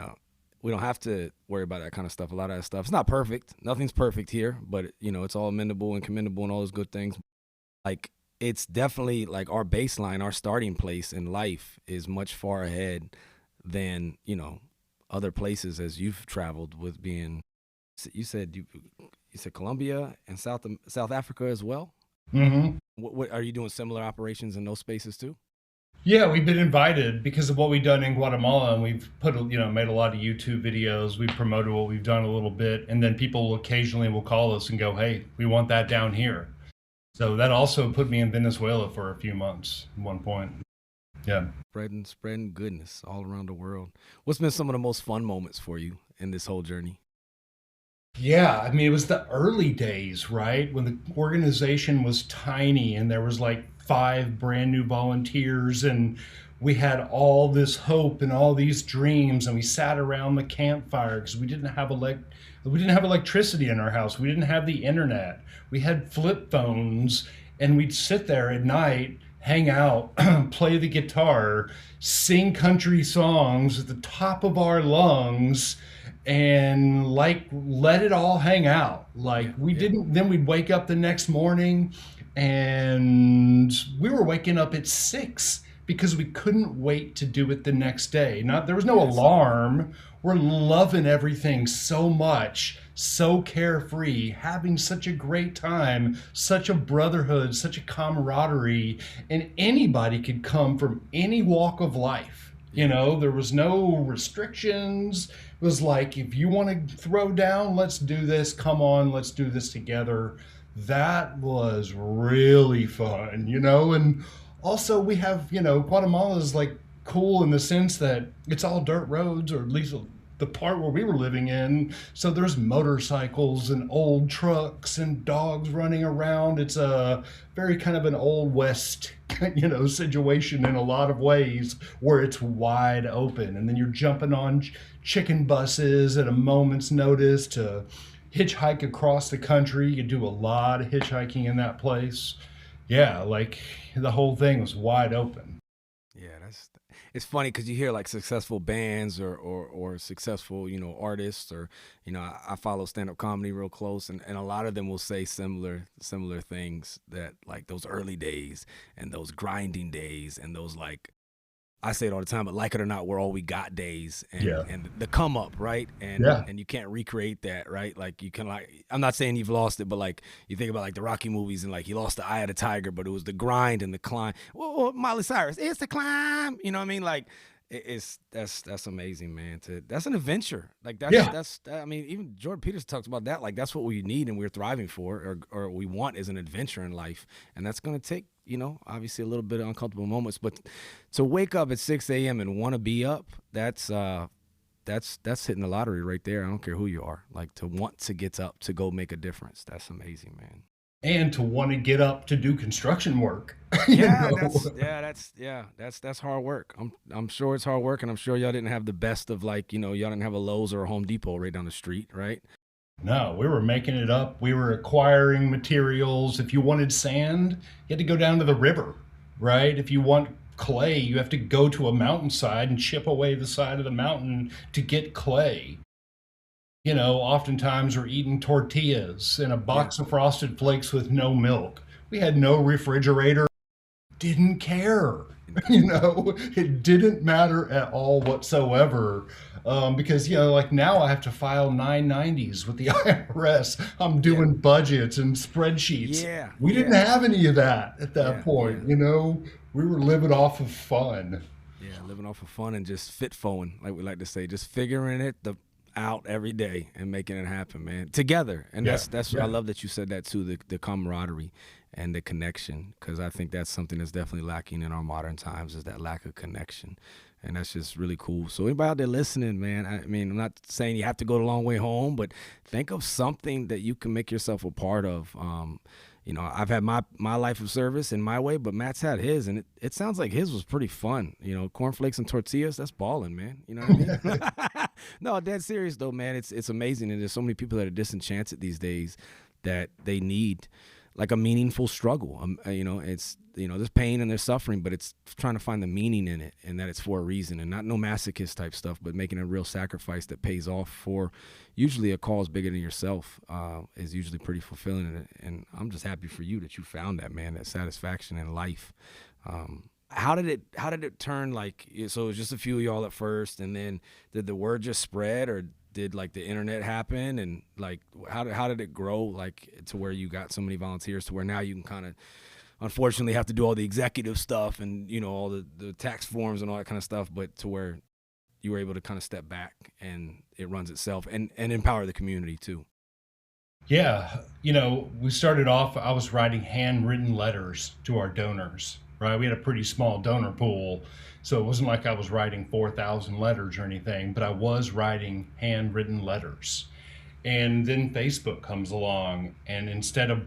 don't have to worry about that kind of stuff. A lot of that stuff, it's not perfect. Nothing's perfect here, but it's all amendable and commendable and all those good things. Like, it's definitely like our baseline, our starting place in life is much far ahead than, other places as you've traveled with being, you said you said Colombia and South Africa as well. Hmm. What are you doing similar operations in those spaces too? Yeah, we've been invited because of what we've done in Guatemala, and we've made a lot of YouTube videos. We've promoted what we've done a little bit, and then people occasionally will call us and go, "Hey, we want that down here." So that also put me in Venezuela for a few months at one point. Yeah. Spreading goodness all around the world. What's been some of the most fun moments for you in this whole journey? Yeah, I mean, it was the early days, right? When the organization was tiny and there was like five brand new volunteers, and we had all this hope and all these dreams, and we sat around the campfire because we didn't have electricity in our house. We didn't have the internet. We had flip phones, and we'd sit there at night, hang out, play the guitar, sing country songs at the top of our lungs, and like let it all hang out. Like Yeah, we yeah. didn't, then we'd wake up the next morning, and we were waking up at 6 because we couldn't wait to do it the next day. Not There was no Yes. alarm. We're loving everything so much, so carefree, having such a great time, such a brotherhood, such a camaraderie, and anybody could come from any walk of life. Yeah. There was no restrictions. It was like, if you want to throw down, let's do this. Come on, let's do this together. That was really fun. And also we have, Guatemala is like cool in the sense that it's all dirt roads, or at least the part where we were living in. So there's motorcycles and old trucks and dogs running around. It's a very kind of an old west, situation in a lot of ways, where it's wide open. And then you're jumping on chicken buses at a moment's notice to hitchhike across the country. You do a lot of hitchhiking in that place. Yeah, like the whole thing was wide open. Yeah, it's funny because you hear like successful bands or successful artists, or I follow stand up comedy real close, and a lot of them will say similar things, that like those early days and those grinding days and those, like, I say it all the time, but like it or not, we're all we got days, Yeah. and the come up, right? Yeah. And you can't recreate that, right? Like you can, like, I'm not saying you've lost it, but like you think about like the Rocky movies, and like he lost the eye of the tiger, but it was the grind and the climb. Well, Miley Cyrus, it's the climb. You know what I mean? Like it's that's amazing, man. That's an adventure. Like Yeah. I mean, even Jordan Peterson talks about that. Like that's what we need and we're thriving for, or we want, is an adventure in life, and that's gonna take obviously a little bit of uncomfortable moments, but to wake up at 6 a.m. and want to be up, that's hitting the lottery right there. I don't care who you are. Like, to want to get up to go make a difference, that's amazing, man. And to want to get up to do construction work. Yeah, know? that's hard work. I'm sure it's hard work, and I'm sure y'all didn't have the best of, like, y'all didn't have a Lowe's or a Home Depot right down the street, right? No, we were making it up. We were acquiring materials. If you wanted sand, you had to go down to the river, right? If you want clay, you have to go to a mountainside and chip away the side of the mountain to get clay. Oftentimes we're eating tortillas and a Yeah. box of Frosted Flakes with no milk. We had no refrigerator. Didn't care. It didn't matter at all whatsoever. Because, like now I have to file 990s with the IRS. I'm Yeah. doing budgets and spreadsheets. Yeah. We didn't Yeah. have any of that at that Yeah. point. We were living off of fun. Yeah, living off of fun and just fit foing, like we like to say, just figuring it out every day and making it happen, man. Together, and Yeah. that's I Yeah. love that you said that too, the camaraderie and the connection, because I think that's something that's definitely lacking in our modern times, is that lack of connection, and that's just really cool. So anybody out there listening, man, I mean, I'm not saying you have to go the long way home, but think of something that you can make yourself a part of. I've had my life of service in my way, but Matt's had his, and it sounds like his was pretty fun. Cornflakes and tortillas, that's balling, man. You know what I mean? No, dead serious though, man. It's amazing, and there's so many people that are disenchanted these days that they need like a meaningful struggle. There's pain and there's suffering, but it's trying to find the meaning in it, and that it's for a reason, and not no masochist type stuff, but making a real sacrifice that pays off for usually a cause bigger than yourself, is usually pretty fulfilling. And I'm just happy for you that you found that, man, that satisfaction in life. How did it turn? Like, so it was just a few of y'all at first, and then did the word just spread, or did like the internet happen, and like how did it grow like to where you got so many volunteers to where now you can kind of unfortunately have to do all the executive stuff and all the tax forms and all that kind of stuff, but to where you were able to kind of step back and it runs itself and empower the community too. Yeah, we started off, I was writing handwritten letters to our donors, right? We had a pretty small donor pool, so it wasn't like I was writing 4,000 letters or anything, but I was writing handwritten letters. And then Facebook comes along, and instead of,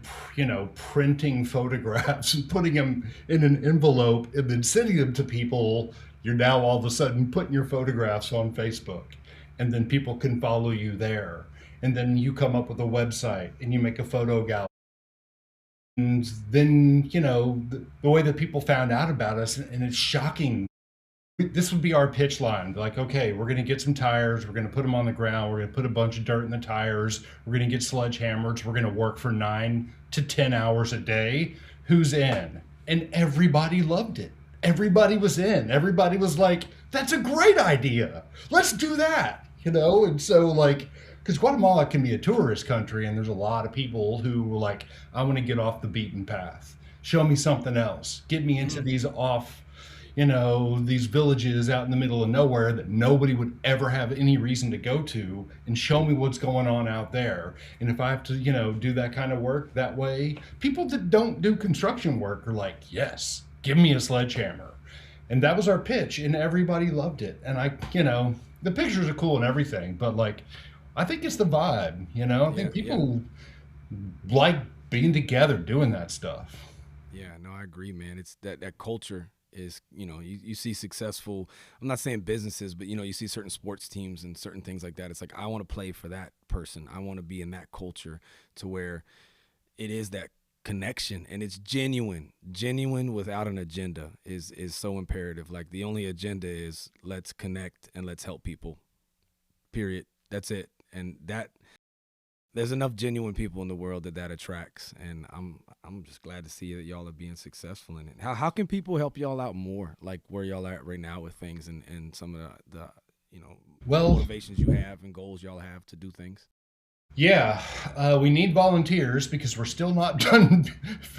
printing photographs and putting them in an envelope and then sending them to people, you're now all of a sudden putting your photographs on Facebook, and then people can follow you there. And then you come up with a website and you make a photo gallery. And then, the way that people found out about us, and it's shocking. This would be our pitch line. Like, okay, we're going to get some tires. We're going to put them on the ground. We're going to put a bunch of dirt in the tires. We're going to get sledgehammers. We're going to work for 9 to 10 hours a day. Who's in? And everybody loved it. Everybody was in. Everybody was like, that's a great idea. Let's do that. And so like, because Guatemala can be a tourist country, and there's a lot of people who were like, I want to get off the beaten path. Show me something else. Get me into these these villages out in the middle of nowhere that nobody would ever have any reason to go to, and show me what's going on out there. And if I have to, do that kind of work that way, people that don't do construction work are like, yes, give me a sledgehammer. And that was our pitch, and everybody loved it. And the pictures are cool and everything, but like, I think it's the vibe, I think people like being together doing that stuff. Yeah, no, I agree, man. It's that culture is, you see successful, I'm not saying businesses, but you see certain sports teams and certain things like that. It's like, I want to play for that person. I want to be in that culture to where it is that connection, and it's genuine without an agenda is so imperative. Like, the only agenda is let's connect and let's help people, period. That's it. And that there's enough genuine people in the world that attracts, and I'm just glad to see that y'all are being successful in it. How can people help y'all out more, like where y'all are at right now with things and some of the motivations you have and goals y'all have to do things? Yeah, we need volunteers because we're still not done.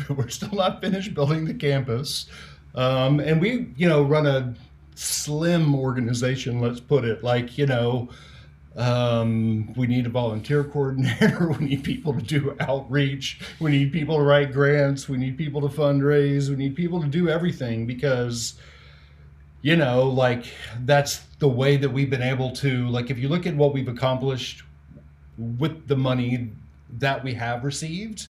We're still not finished building the campus, and we run a slim organization. Let's put it like we need a volunteer coordinator. We need people to do outreach. We need people to write grants. We need people to fundraise. We need people to do everything because, like, that's the way that we've been able to, like, if you look at what we've accomplished with the money that we have received,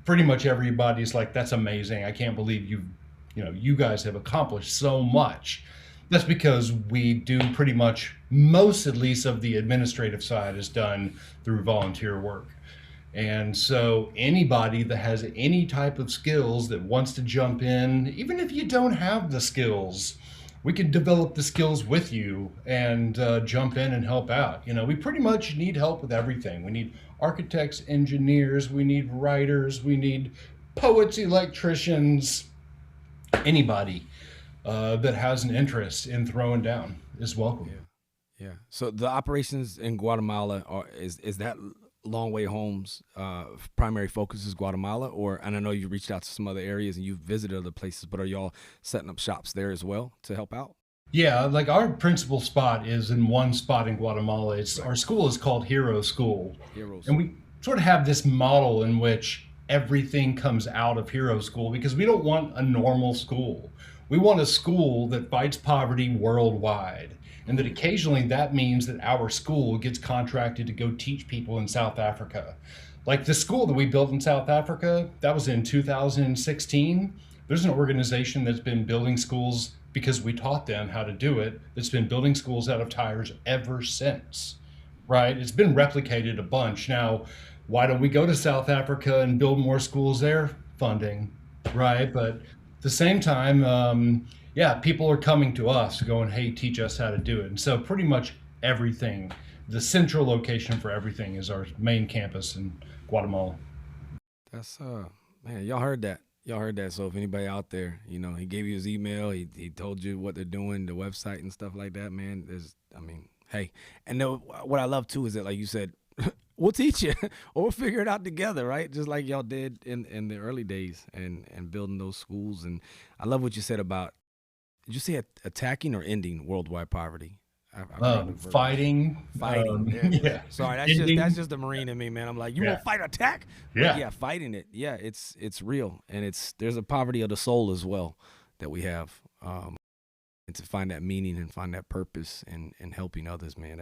pretty much everybody's like, that's amazing. I can't believe you guys have accomplished so much. That's because we do pretty much most, at least, of the administrative side is done through volunteer work. And so anybody that has any type of skills that wants to jump in, even if you don't have the skills, we can develop the skills with you and jump in and help out. We pretty much need help with everything. We need architects, engineers, we need writers, we need poets, electricians, anybody that has an interest in throwing down is welcome. Yeah. So the operations in Guatemala is that Long Way Home's primary focus is Guatemala, and I know you reached out to some other areas and you've visited other places, but are y'all setting up shops there as well to help out? Yeah, like our principal spot is in one spot in Guatemala. Our school is called Hero School. And we sort of have this model in which everything comes out of Hero School because we don't want a normal school. We want a school that fights poverty worldwide. And that occasionally that means that our school gets contracted to go teach people in South Africa. Like the school that we built in South Africa, that was in 2016. There's an organization that's been building schools because we taught them how to do it. That's been building schools out of tires ever since, right? It's been replicated a bunch. Now, why don't we go to South Africa and build more schools there? Funding, right? But at the same time, people are coming to us going, hey, teach us how to do it. And so pretty much everything, the central location for everything is our main campus in Guatemala. That's, man, y'all heard that. So if anybody out there, he gave you his email, he told you what they're doing, the website and stuff like that, man, Hey, and what I love too is that, like you said, we'll teach you or we'll figure it out together, right? Just like y'all did in the early days and building those schools. And I love what you said about, did you say attacking or ending worldwide poverty? I forgot the verbiage. Fighting, Fighting. There it is. yeah, Sorry, that's ending, just the Marine in me, man. I'm like, you yeah, won't fight attack, but yeah. yeah, fighting it. Yeah, it's real, and there's a poverty of the soul as well that we have, and to find that meaning and find that purpose and helping others, man.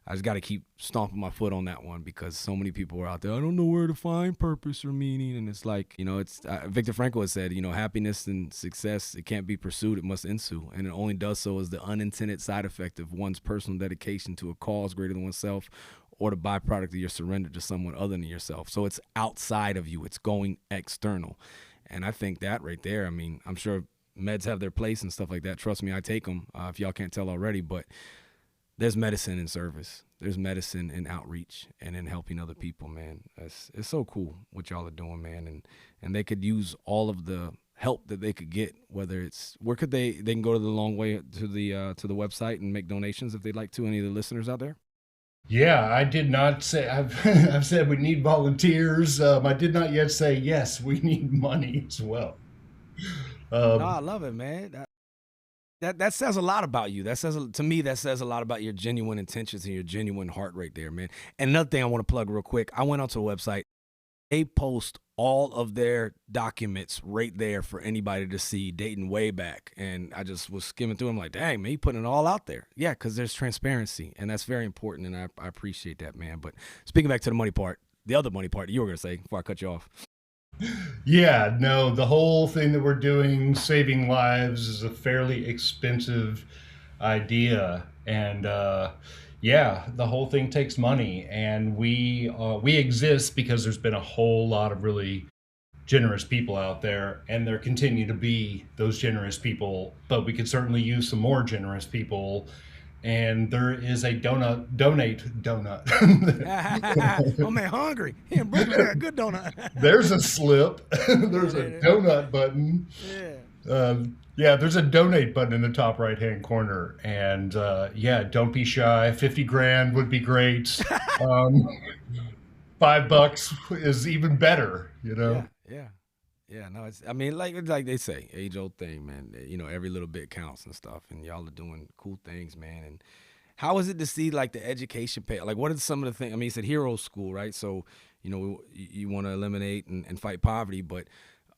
I just got to keep stomping my foot on that one because so many people are out there. I don't know where to find purpose or meaning, and it's like, it's Viktor Frankl has said, happiness and success, it can't be pursued, it must ensue, and it only does so as the unintended side effect of one's personal dedication to a cause greater than oneself, or the byproduct of your surrender to someone other than yourself. So it's outside of you, it's going external, and I think that right there. I mean, I'm sure meds have their place and stuff like that. Trust me, I take them. If y'all can't tell already, but there's medicine in service. There's medicine in outreach and in helping other people, man. It's so cool what y'all are doing, man. And they could use all of the help that they could get, whether it's, where could they can go to the long way to the website and make donations if they'd like to, any of the listeners out there? Yeah, I did not say, I've said we need volunteers. I did not yet say, yes, we need money as well. No, I Um, love it, man. That says a lot about you. To me, that says a lot about your genuine intentions and your genuine heart right there, man. And another thing I want to plug real quick, I went onto the website. They post all of their documents right there for anybody to see, dating way back. And I just was skimming through them like, dang, man, you putting it all out there. Yeah, because there's transparency, and that's very important, and I appreciate that, man. But speaking back to the money part, the other money part you were going to say before I cut you off. Yeah, no, the whole thing that we're doing, saving lives, is a fairly expensive idea, and yeah, the whole thing takes money, and we exist because there's been a whole lot of really generous people out there, and there continue to be those generous people, but we could certainly use some more generous people. And there is a donate donut. My man hungry. He in Brooklyn got a good donut. There's a slip. There's a Yeah, donut button. yeah. Yeah, there's a donate button in the top right hand corner. And yeah, don't be shy. 50 grand would be great. Um, $5 is even better, you Yeah, know? yeah, yeah. No, I mean, like they say, age old thing, man. Every little bit counts and stuff, and y'all are doing cool things, man. And how is it to see like the education pay? Like, what are some of the things? I mean, it's a hero school, right? So, you want to eliminate and fight poverty, but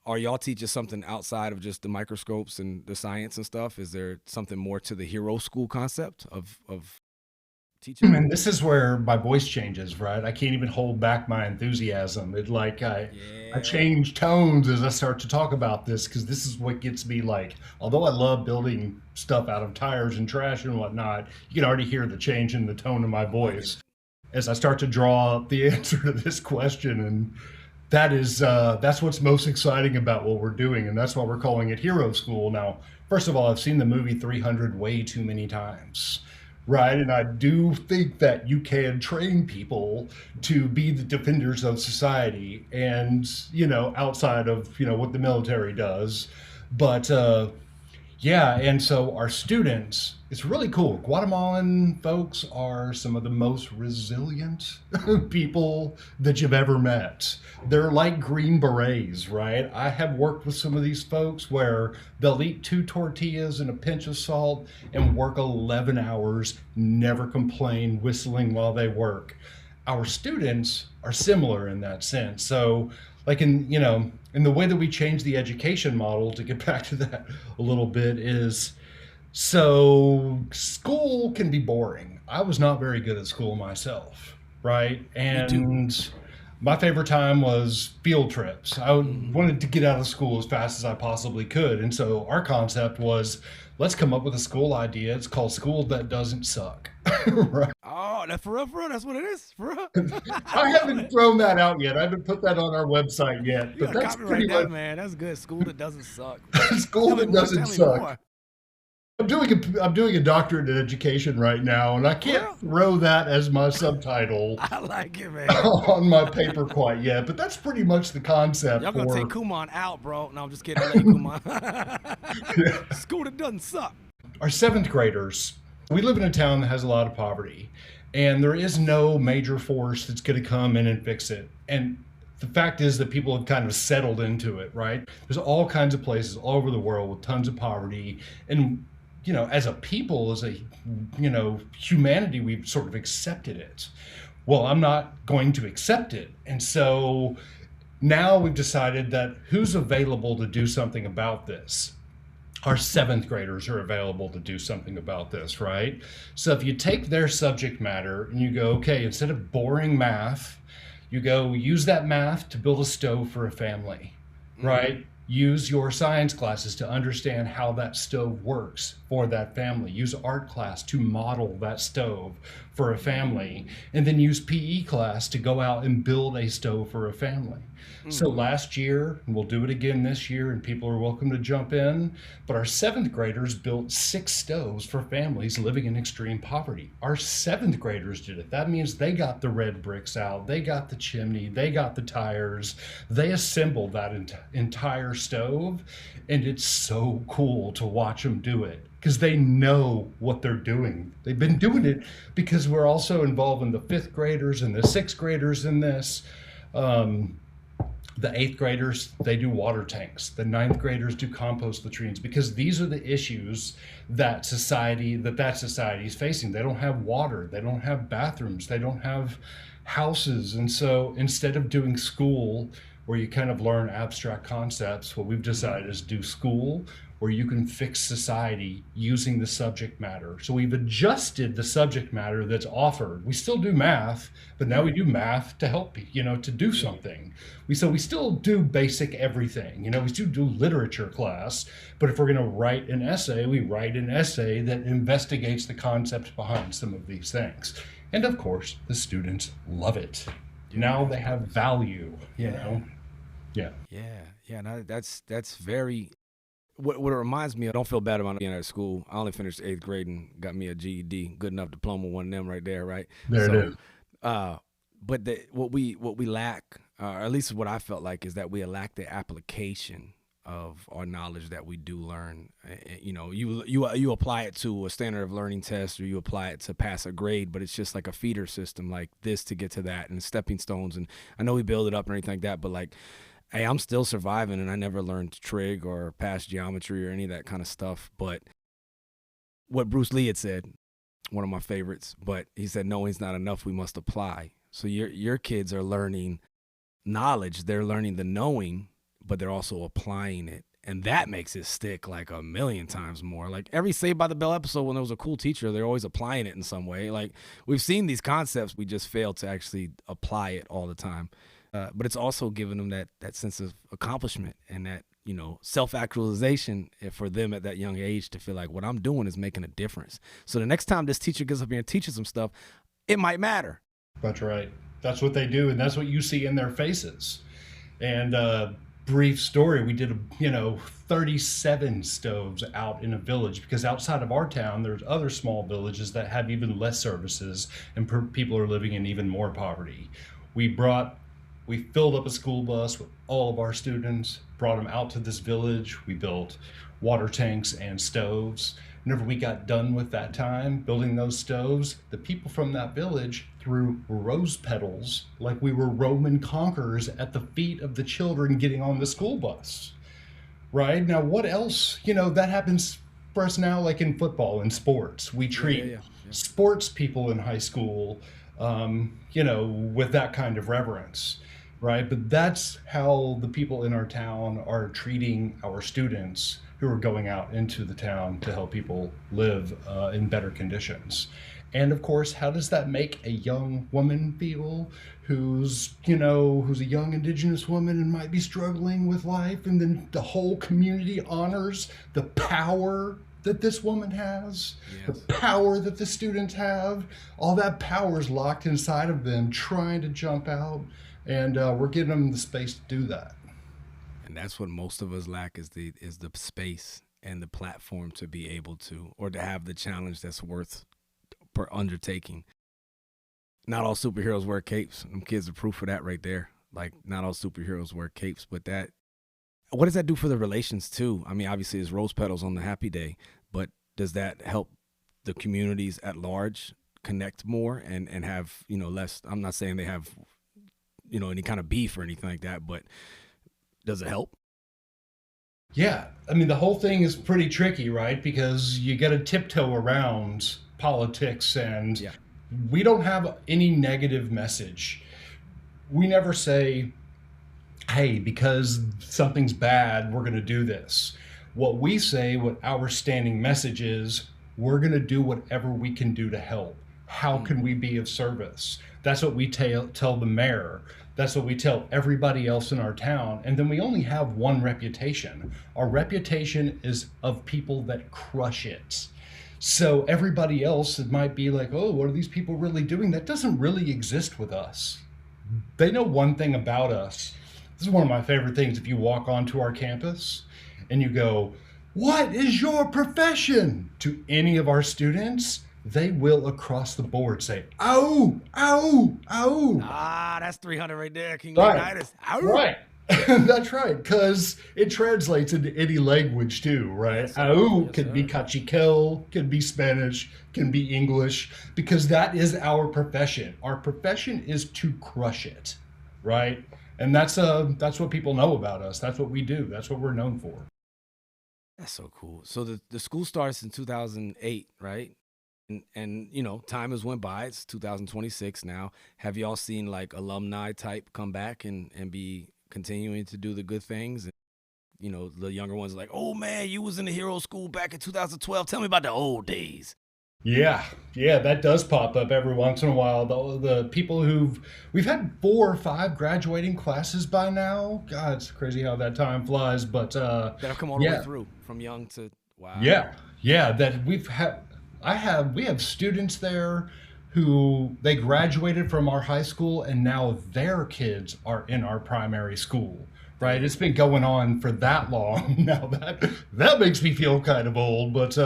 are y'all teaching something outside of just the microscopes and the science and stuff? Is there something more to the hero school concept of teaching? And this is where my voice changes, right? I can't even hold back my enthusiasm. It like I Yeah, change tones as I start to talk about this because this is what gets me like. Although I love building stuff out of tires and trash and whatnot, you can already hear the change in the tone of my I like it. voice as I start to draw up the answer to this question. And that's what's most exciting about what we're doing, and that's why we're calling it Hero School. Now, first of all, I've seen the movie 300 way too many times, right? And I do think that you can train people to be the defenders of society, and outside of what the military does, but yeah, and so our students, it's really cool. Guatemalan folks are some of the most resilient people that you've ever met. They're like Green Berets, right? I have worked with some of these folks where they'll eat 2 tortillas and a pinch of salt and work 11 hours, never complain, whistling while they work. Our students are similar in that sense. So, like in the way that we change the education model, to get back to that a little bit, is so school can be boring. I was not very good at school myself, right? Me too. And my favorite time was field trips. I Hmm. wanted to get out of school as fast as I possibly could. And so our concept was, let's come up with a school idea. It's called School That Doesn't Suck. Right? Oh, that for real. That's what it is, for real. I I love haven't it. thrown that out yet. I haven't put that on our website yet, You but gotta that's copyright pretty that, much man. That's good. School that doesn't suck. School Tell me That more. Doesn't Tell me Suck. more. I'm doing a doctorate in education right now, and I For can't real. throw that as my subtitle I like it, man. on my paper quite yet. But that's pretty much the concept Y'all gonna take for Kumon out, bro. No, I'm just kidding. I love you, Kumon. School that doesn't suck. our seventh graders. We live in a town that has a lot of poverty, and there is no major force that's going to come in and fix it. And the fact is that people have kind of settled into it, right? There's all kinds of places all over the world with tons of poverty. And, as a people, as a, humanity, we've sort of accepted it. Well, I'm not going to accept it. And so now we've decided that who's available to do something about this? Our seventh graders are available to do something about this, right? So if you take their subject matter and you go, okay, instead of boring math, you go use that math to build a stove for a family, right? Use your science classes to understand how that stove works for that family. Use art class to model that stove for a family. And then use PE class to go out and build a stove for a family. So last year, and we'll do it again this year, and people are welcome to jump in, but our seventh graders built 6 stoves for families living in extreme poverty. Our seventh graders did it. That means they got the red bricks out, they got the chimney, they got the tires, they assembled that entire stove, and it's so cool to watch them do it because they know what they're doing. They've been doing it because we're also involving the 5th graders and the 6th graders in this. The 8th graders, they do water tanks. The 9th graders do compost latrines because these are the issues that society is facing. They don't have water, they don't have bathrooms, they don't have houses. And so instead of doing school where you kind of learn abstract concepts, what we've decided is do school where you can fix society using the subject matter. So we've adjusted the subject matter that's offered. We still do math, but now we do math to help, to do something. We still do basic everything. We still do literature class, but if we're going to write an essay, we write an essay that investigates the concepts behind some of these things. And of course, the students love it. Now they have value, Yeah. Yeah. No, that's very. What it reminds me of, I don't feel bad about being at school. I only finished 8th grade and got me a GED, good enough diploma, one of them right there, right? There it is. But what we lack, or at least what I felt like, is that we lack the application of our knowledge that we do learn. You apply it to a standard of learning test, or you apply it to pass a grade, but it's just like a feeder system, like this to get to that, and stepping stones. And I know we build it up and everything like that, but like, hey, I'm still surviving, and I never learned trig or past geometry or any of that kind of stuff. But what Bruce Lee had said, one of my favorites, but he said, knowing's not enough, we must apply. So your kids are learning knowledge, they're learning the knowing, but they're also applying it. And that makes it stick like a million times more. Like every Saved by the Bell episode, when there was a cool teacher, they're always applying it in some way. Like we've seen these concepts, we just fail to actually apply it all the time. But it's also giving them that sense of accomplishment and that, self-actualization for them at that young age to feel like what I'm doing is making a difference. So the next time this teacher gets up here and teaches them stuff, it might matter. That's right. That's what they do, and that's what you see in their faces. And brief story, we did 37 stoves out in a village, because outside of our town there's other small villages that have even less services, and people are living in even more poverty. We filled up a school bus with all of our students, brought them out to this village. We built water tanks and stoves. Whenever we got done with that time building those stoves, the people from that village threw rose petals like we were Roman conquerors at the feet of the children getting on the school bus. Right? Now, what else? That happens for us now, like in football and sports. We treat sports people in high school, with that kind of reverence. Right? But that's how the people in our town are treating our students who are going out into the town to help people live in better conditions. And of course, how does that make a young woman feel who's a young Indigenous woman and might be struggling with life, and then the whole community honors the power that this woman has, the power that the students have? All that power is locked inside of them trying to jump out, and we're giving them the space to do that. And that's what most of us lack, is the space and the platform to be able to, or to have the challenge that's worth per undertaking. Not all superheroes wear capes. Them kids are proof of that right there. Like, not all superheroes wear capes, but what does that do for the relations too? I mean, obviously it's rose petals on the happy day, but does that help the communities at large connect more and have, less. I'm not saying they have, any kind of beef or anything like that, but does it help? Yeah, I mean, the whole thing is pretty tricky, right? Because you got to tiptoe around politics, and Yeah. we don't have any negative message. We never say, hey, because something's bad, we're going to do this. What we say, what our standing message is, we're going to do whatever we can do to help. How can we be of service? That's what we tell the mayor. That's what we tell everybody else in our town. And then we only have one reputation. Our reputation is of people that crush it. So everybody else, it might be like, oh, what are these people really doing? That doesn't really exist with us. They know one thing about us. This is one of my favorite things. If you walk onto our campus and you go, what is your profession? To any of our students, they will across the board say, ow, ow, ow. Ah, that's 300 right there. King Right. Leonidas. Ow. Right. That's right, because it translates into any language too, right? Yes, sir. Au Yes, could be sir. cachiquel, can be Spanish, can be English, because that is our profession. Our profession is to crush it, right? And that's what people know about us. That's what we do. That's what we're known for. That's so cool. So the school starts in 2008, right? And time has went by. It's 2026 now. Have y'all seen like alumni type come back and be continuing to do the good things? And the younger ones are like, oh man, you was in the hero school back in 2012. Tell me about the old days. Yeah, yeah, that does pop up every once in a while. The people we've had 4 or 5 graduating classes by now. God, it's crazy how that time flies. But That have come all the way yeah, through from young to wow. yeah, yeah. That we have students there who they graduated from our high school, and now their kids are in our primary school. Right? It's been going on for that long now. That makes me feel kind of old, but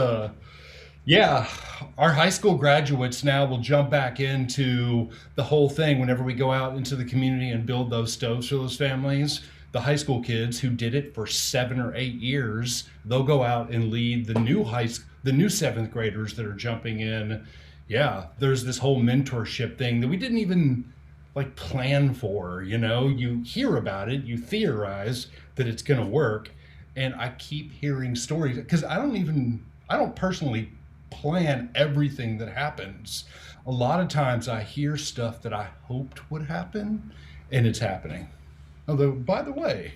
yeah, our high school graduates now will jump back into the whole thing whenever we go out into the community and build those stoves for those families. The high school kids who did it for 7 or 8 years, they'll go out and lead the new 7th graders that are jumping in. Yeah, there's this whole mentorship thing that we didn't even like plan for, You hear about it, you theorize that it's going to work, and I keep hearing stories because I don't personally plan everything that happens. A lot of times I hear stuff that I hoped would happen, and it's happening. Although, by the way,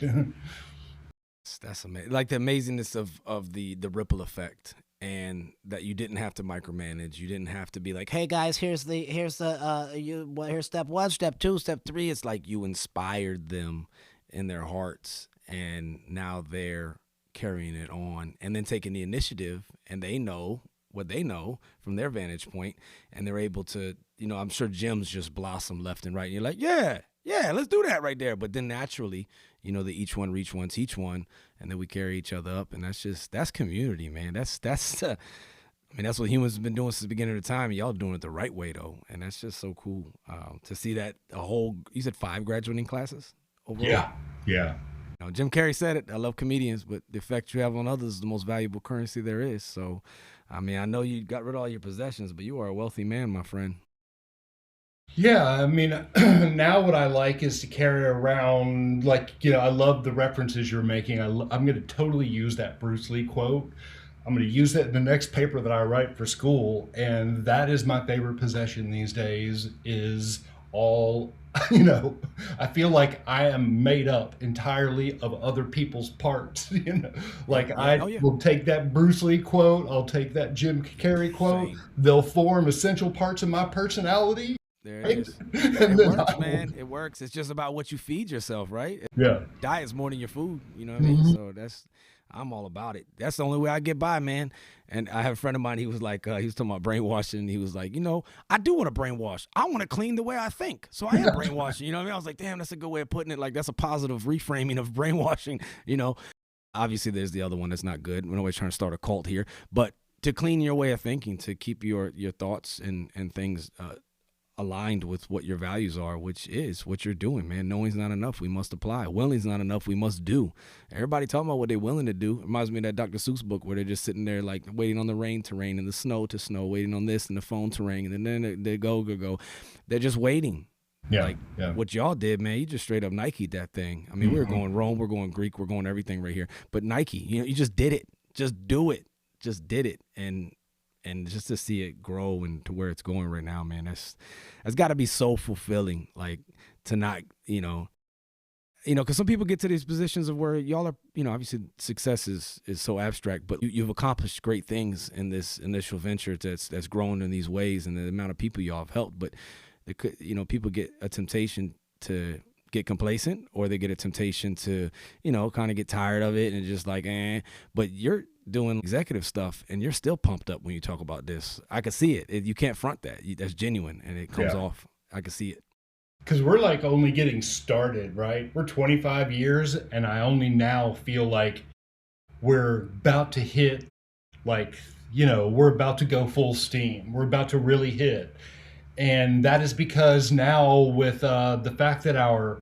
That's amazing. Like the amazingness of the ripple effect, and that you didn't have to micromanage. You didn't have to be like, "Hey guys, here's step 1, step 2, step 3." It's like you inspired them in their hearts, and now they're carrying it on and then taking the initiative, and they know what they know from their vantage point, and they're able to, I'm sure gyms just blossom left and right. And you're like, yeah, let's do that right there. But then naturally, they each one reach one, teach one, and then we carry each other up, and that's community, man. That's that's what humans have been doing since the beginning of the time. And y'all doing it the right way though, and that's just so cool to see that you said 5 graduating classes overall. yeah, yeah. Jim Carrey said it. I love comedians, but the effect you have on others is the most valuable currency there is. So, I know you got rid of all your possessions, but you are a wealthy man, my friend. Yeah, I mean, now what I like is to carry around, like, I love the references you're making. I'm going to totally use that Bruce Lee quote. I'm going to use that in the next paper that I write for school. And that is my favorite possession these days is all, I feel like I am made up entirely of other people's parts. Like Yeah. I Oh yeah. will take that Bruce Lee quote, I'll take that Jim Carrey quote. Same. They'll form essential parts of my personality. There it Right? is. And It then works, I will, man. It works. It's just about what you feed yourself, right? yeah. Diet's more than your food. You know what I mean? Mhm. So I'm all about it. That's the only way I get by, man. And I have a friend of mine. He was like, he was talking about brainwashing. He was like, I do want to brainwash. I want to clean the way I think. So I am brainwashing. You know what I mean? I was like, damn, that's a good way of putting it. Like that's a positive reframing of brainwashing. Obviously there's the other one that's not good. We're always trying to start a cult here, but to clean your way of thinking, to keep your thoughts and things aligned with what your values are, which is what you're doing, man. Knowing's not enough. We must apply. Willing's not enough. We must do. Everybody talking about what they're willing to do. Reminds me of that Dr. Seuss book where they're just sitting there like waiting on the rain to rain and the snow to snow, waiting on this and the phone to ring. And then they go. They're just waiting. Yeah. Like Yeah. what y'all did, man, you just straight up Nike'd that thing. I mean, we were going Rome, we're going Greek, we're going everything right here. But Nike, you just did it. Just do it. Just did it. And just to see it grow and to where it's going right now, man, that's got to be so fulfilling. Like to not, because some people get to these positions of where y'all are, obviously success is so abstract, but you've accomplished great things in this initial venture that's grown in these ways, and the amount of people y'all have helped. But people get a temptation to get complacent, or they get a temptation to, kind of get tired of it and just like, but you're doing executive stuff and you're still pumped up when you talk about this. I can see it. You can't front that. That's genuine and it comes off. I can see it. Because we're like only getting started, right? We're 25 years and I only now feel like we're about to hit, like, we're about to go full steam. We're about to really hit. And that is because now with the fact that our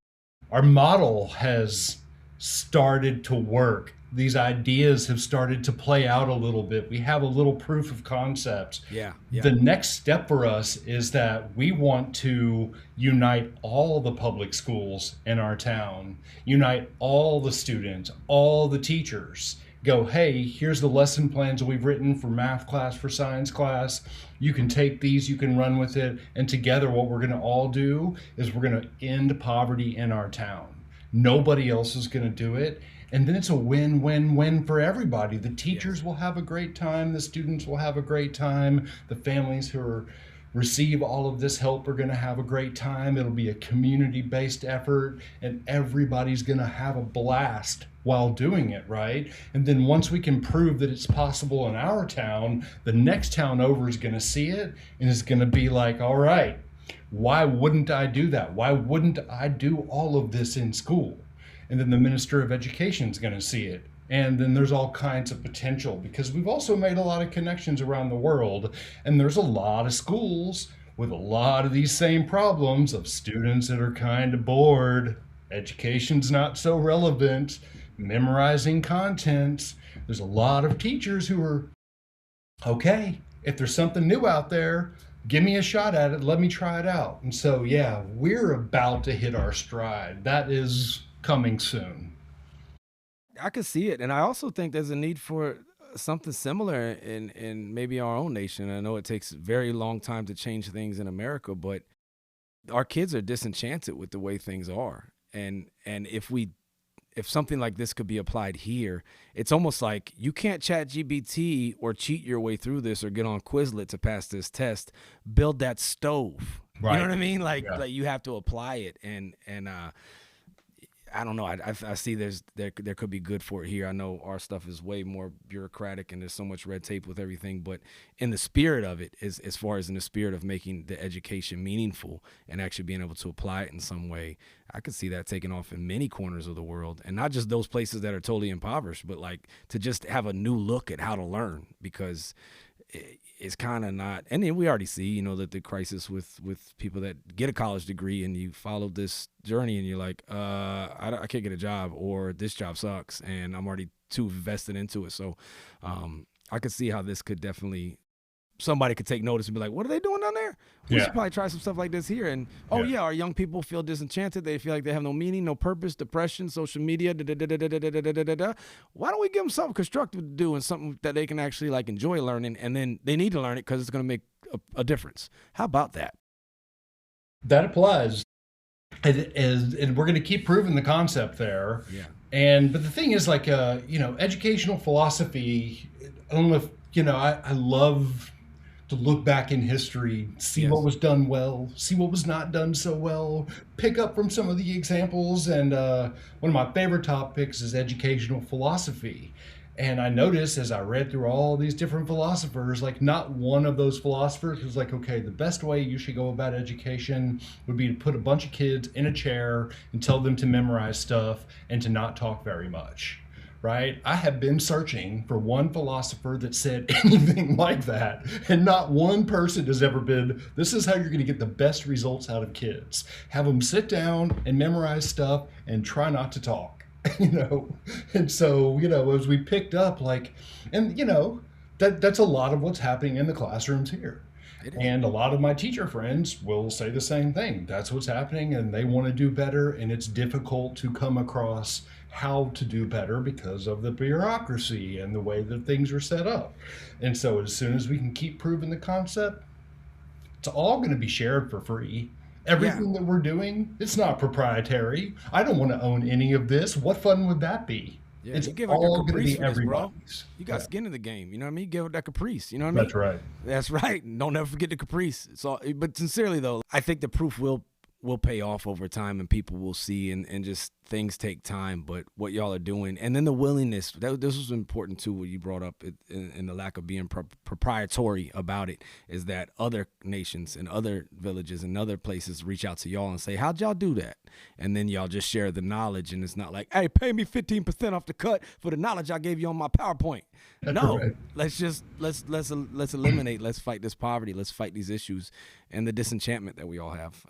model has started to work, these ideas have started to play out a little bit. We have a little proof of concept. Yeah. The next step for us is that we want to unite all the public schools in our town, unite all the students, all the teachers. Go, hey, here's the lesson plans we've written for math class, for science class. You can take these, you can run with it. And together what we're going to all do is we're going to end poverty in our town. Nobody else is going to do it. And then it's a win-win-win for everybody. The teachers will have a great time. The students will have a great time. The families who receive all of this help are going to have a great time. It'll be a community-based effort, and everybody's going to have a blast while doing it, right? And then once we can prove that it's possible in our town, the next town over is going to see it and is going to be like, all right, why wouldn't I do that? Why wouldn't I do all of this in school? And then the Minister of Education is going to see it. And then there's all kinds of potential, because we've also made a lot of connections around the world. And there's a lot of schools with a lot of these same problems of students that are kind of bored. Education's not so relevant. Memorizing content. There's a lot of teachers who are, okay, if there's something new out there, give me a shot at it. Let me try it out. And so, yeah, we're about to hit our stride. That is coming soon. I could see it. And I also think there's a need for something similar in maybe our own nation. I know it takes a very long time to change things in America, but our kids are disenchanted with the way things are. And if something like this could be applied here, it's almost like you can't chat GBT or cheat your way through this or get on Quizlet to pass this test. Build that stove. Right. You know what I mean? Like you have to apply it. And I don't know. I see there could be good for it here. I know our stuff is way more bureaucratic and there's so much red tape with everything, but in the spirit of it, as far as in the spirit of making the education meaningful and actually being able to apply it in some way, I could see that taking off in many corners of the world, and not just those places that are totally impoverished, but like to just have a new look at how to learn, because it's kind of not. And then we already see, that the crisis with people that get a college degree and you follow this journey and you're like, I can't get a job, or this job sucks and I'm already too invested into it. So I could see how this could definitely, somebody could take notice and be like, what are they doing down there? We should probably try some stuff like this here. And our young people feel disenchanted. They feel like they have no meaning, no purpose, depression, social media. Why don't we give them something constructive to do and something that they can actually like enjoy learning? And then they need to learn it because it's going to make a difference. How about that? That applies. And we're going to keep proving the concept there. Yeah. But the thing is, like, educational philosophy, I don't know if, I love to look back in history, see what was done well, see what was not done so well, pick up from some of the examples. And one of my favorite topics is educational philosophy. And I noticed as I read through all these different philosophers, like not one of those philosophers was like, okay, the best way you should go about education would be to put a bunch of kids in a chair and tell them to memorize stuff and to not talk very much. right? I have been searching for one philosopher that said anything like that, and not one person has ever been, this is how you're going to get the best results out of kids. Have them sit down and memorize stuff and try not to talk, you know? And so, you know, as we picked up, like, and, you know, that's a lot of what's happening in the classrooms here. And a lot of my teacher friends will say the same thing. That's what's happening, and they want to do better, and it's difficult to come across how to do better because of the bureaucracy and the way that things are set up. And so as soon as we can keep proving the concept, it's all going to be shared for free. Everything that we're doing, it's not proprietary. I don't want to own any of this. What fun would that be? Yeah, It's you give up your all going to caprice be for this, bro. everybody's. You got skin in the game. You know what I mean? Give up that caprice. You know what I mean? That's right. That's right. Don't ever forget the caprice. So, but sincerely though, I think the proof will pay off over time, and people will see, and just things take time. But what y'all are doing, and then the willingness, this was important too, what you brought up, in the lack of being proprietary about it, is that other nations and other villages and other places reach out to y'all and say, how'd y'all do that? And then y'all just share the knowledge, and it's not like, hey, pay me 15% off the cut for the knowledge I gave you on my PowerPoint. No, Right. let's eliminate, let's fight this poverty, let's fight these issues and the disenchantment that we all have,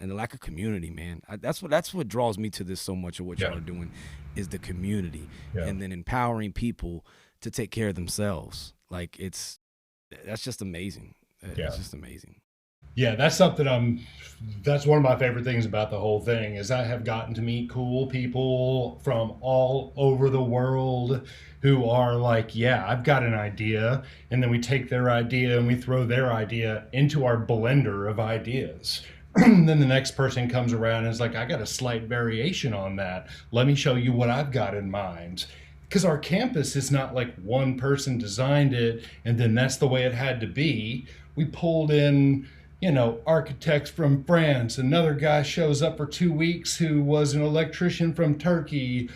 and the lack of community, man. That's what draws me to this so much of what y'all are doing, is the community, and then empowering people to take care of themselves. Like that's just amazing. It's just amazing. Yeah, that's something that's one of my favorite things about the whole thing, is I have gotten to meet cool people from all over the world who are like, yeah, I've got an idea. And then we take their idea and we throw their idea into our blender of ideas. Then the next person comes around and is like, I got a slight variation on that. Let me show you what I've got in mind. Because our campus is not like one person designed it and then that's the way it had to be. We pulled in, you know, architects from France. Another guy shows up for 2 weeks who was an electrician from Turkey,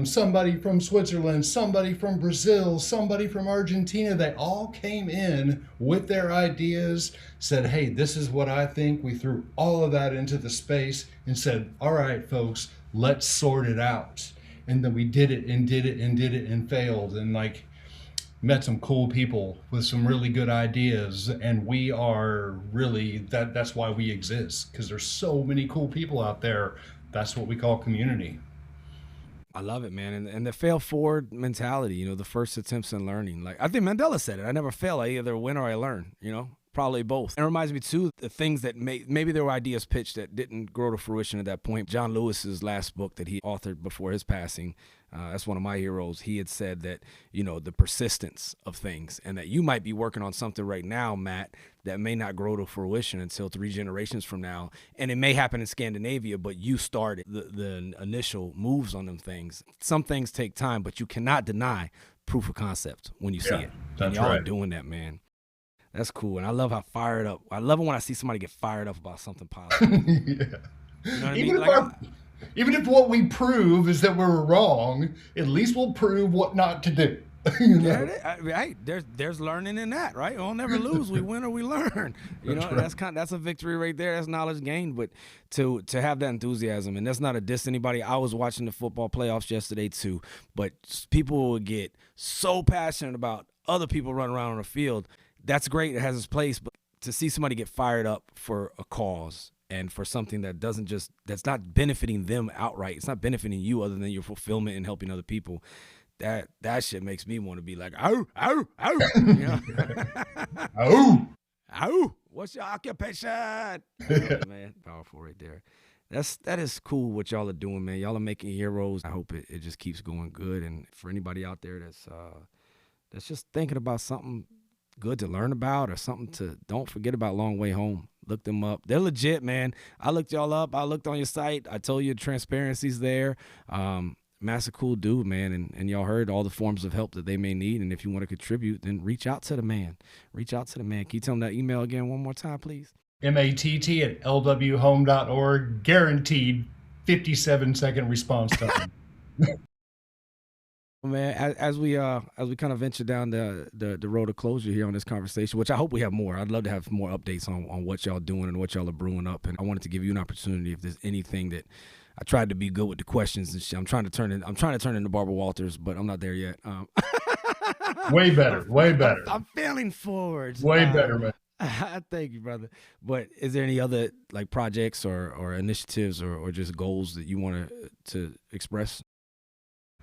somebody from Switzerland, somebody from Brazil, somebody from Argentina. They all came in with their ideas, said, hey, this is what I think. We threw all of that into the space and said, all right, folks, let's sort it out. And then we did it and did it and did it and failed. And like, met some cool people with some really good ideas, and we are really that's why we exist, because there's so many cool people out there. That's what we call community. I love it, man. And the fail forward mentality, you know, the first attempts in learning. Like, I think Mandela said it, I never fail, I either win or I learn, you know, probably both. It reminds me too, the things that maybe there were ideas pitched that didn't grow to fruition at that point. John Lewis's last book that he authored before his passing, that's one of my heroes. He had said that, you know, the persistence of things, and that you might be working on something right now, Matt, that may not grow to fruition until 3 generations from now. And it may happen in Scandinavia, but you started the initial moves on them things. Some things take time, but you cannot deny proof of concept when you see it. And y'all are doing that, man. That's cool. And I love how fired up. I love it when I see somebody get fired up about something positive. You know what I mean? Even if what we prove is that we're wrong, at least we'll prove what not to do. You know? Right. There's learning in that, right? We'll never lose. We win or we learn. You know, that's a victory right there. That's knowledge gained. But to have that enthusiasm, and that's not a diss to anybody. I was watching the football playoffs yesterday too, but people will get so passionate about other people running around on the field. That's great. It has its place, but to see somebody get fired up for a cause and for something that's not benefiting them outright, it's not benefiting you other than your fulfillment and helping other people. That shit makes me want to be like, ow, ow, ow, you know? Oh, ow, what's your occupation? Oh, man, powerful right there. That is cool what y'all are doing, man. Y'all are making heroes. I hope it just keeps going good. And for anybody out there that's just thinking about something good to learn about or something to don't forget about, Long Way Home. Look them up. They're legit, man. I looked y'all up. I looked on your site. I told you transparency's there. Matt's a cool dude, man, and y'all heard all the forms of help that they may need. And if you want to contribute, then reach out to the man. Reach out to the man. Can you tell him that email again one more time, please? matt@lwhome.org. Guaranteed 57-second response time. Man, as we kind of venture down the road of closure here on this conversation, which I hope we have more. I'd love to have more updates on what y'all doing and what y'all are brewing up. And I wanted to give you an opportunity, if there's anything that I tried to be good with the questions and shit. I'm trying to turn into Barbara Walters, but I'm not there yet. Way better, way better. I'm failing forwards. Way better, man. Thank you, brother. But is there any other like projects or initiatives or just goals that you want to express?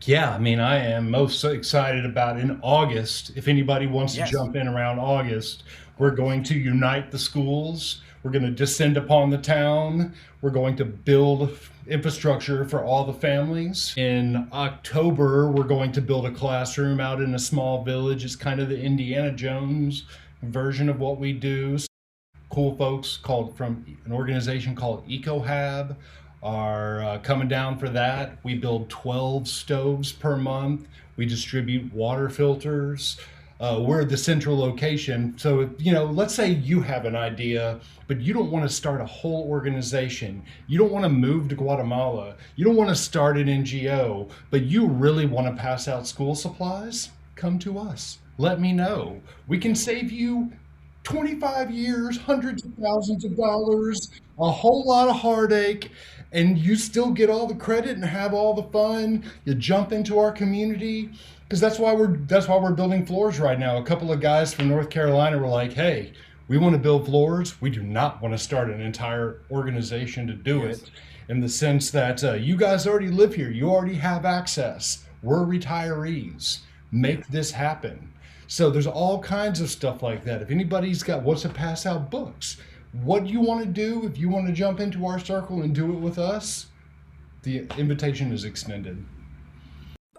Yeah, I mean, I am most excited about in August. If anybody wants to jump in around August, we're going to unite the schools. We're going to descend upon the town. We're going to build infrastructure for all the families. In October, we're going to build a classroom out in a small village. It's kind of the Indiana Jones version of what we do. Cool folks from an organization called EcoHab are coming down for that. We build 12 stoves per month. We distribute water filters. We're the central location. So, let's say you have an idea, but you don't want to start a whole organization. You don't want to move to Guatemala. You don't want to start an NGO, but you really want to pass out school supplies. Come to us. Let me know. We can save you 25 years, hundreds of thousands of dollars, a whole lot of heartache, and you still get all the credit and have all the fun. You jump into our community, because that's why we're building floors right now. A couple of guys from North Carolina were like, "Hey, we want to build floors. We do not want to start an entire organization to do it, in the sense that you guys already live here. You already have access. We're retirees. Make this happen." So there's all kinds of stuff like that. If anybody's wants to pass out books, what you want to do, if you want to jump into our circle and do it with us, the invitation is extended.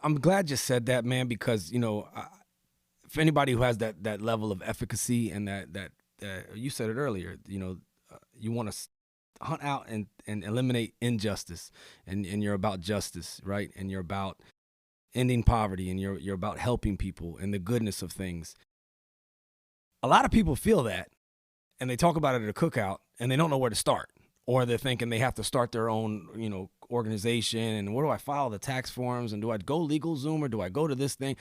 I'm glad you said that, man, because, for anybody who has that level of efficacy and that you said it earlier, you want to hunt out and eliminate injustice, and you're about justice, right? And you're about ending poverty, and you're about helping people and the goodness of things. A lot of people feel that, and they talk about it at a cookout, and they don't know where to start, or they're thinking they have to start their own, organization, and where do I file the tax forms, and do I go LegalZoom, or do I go to this thing?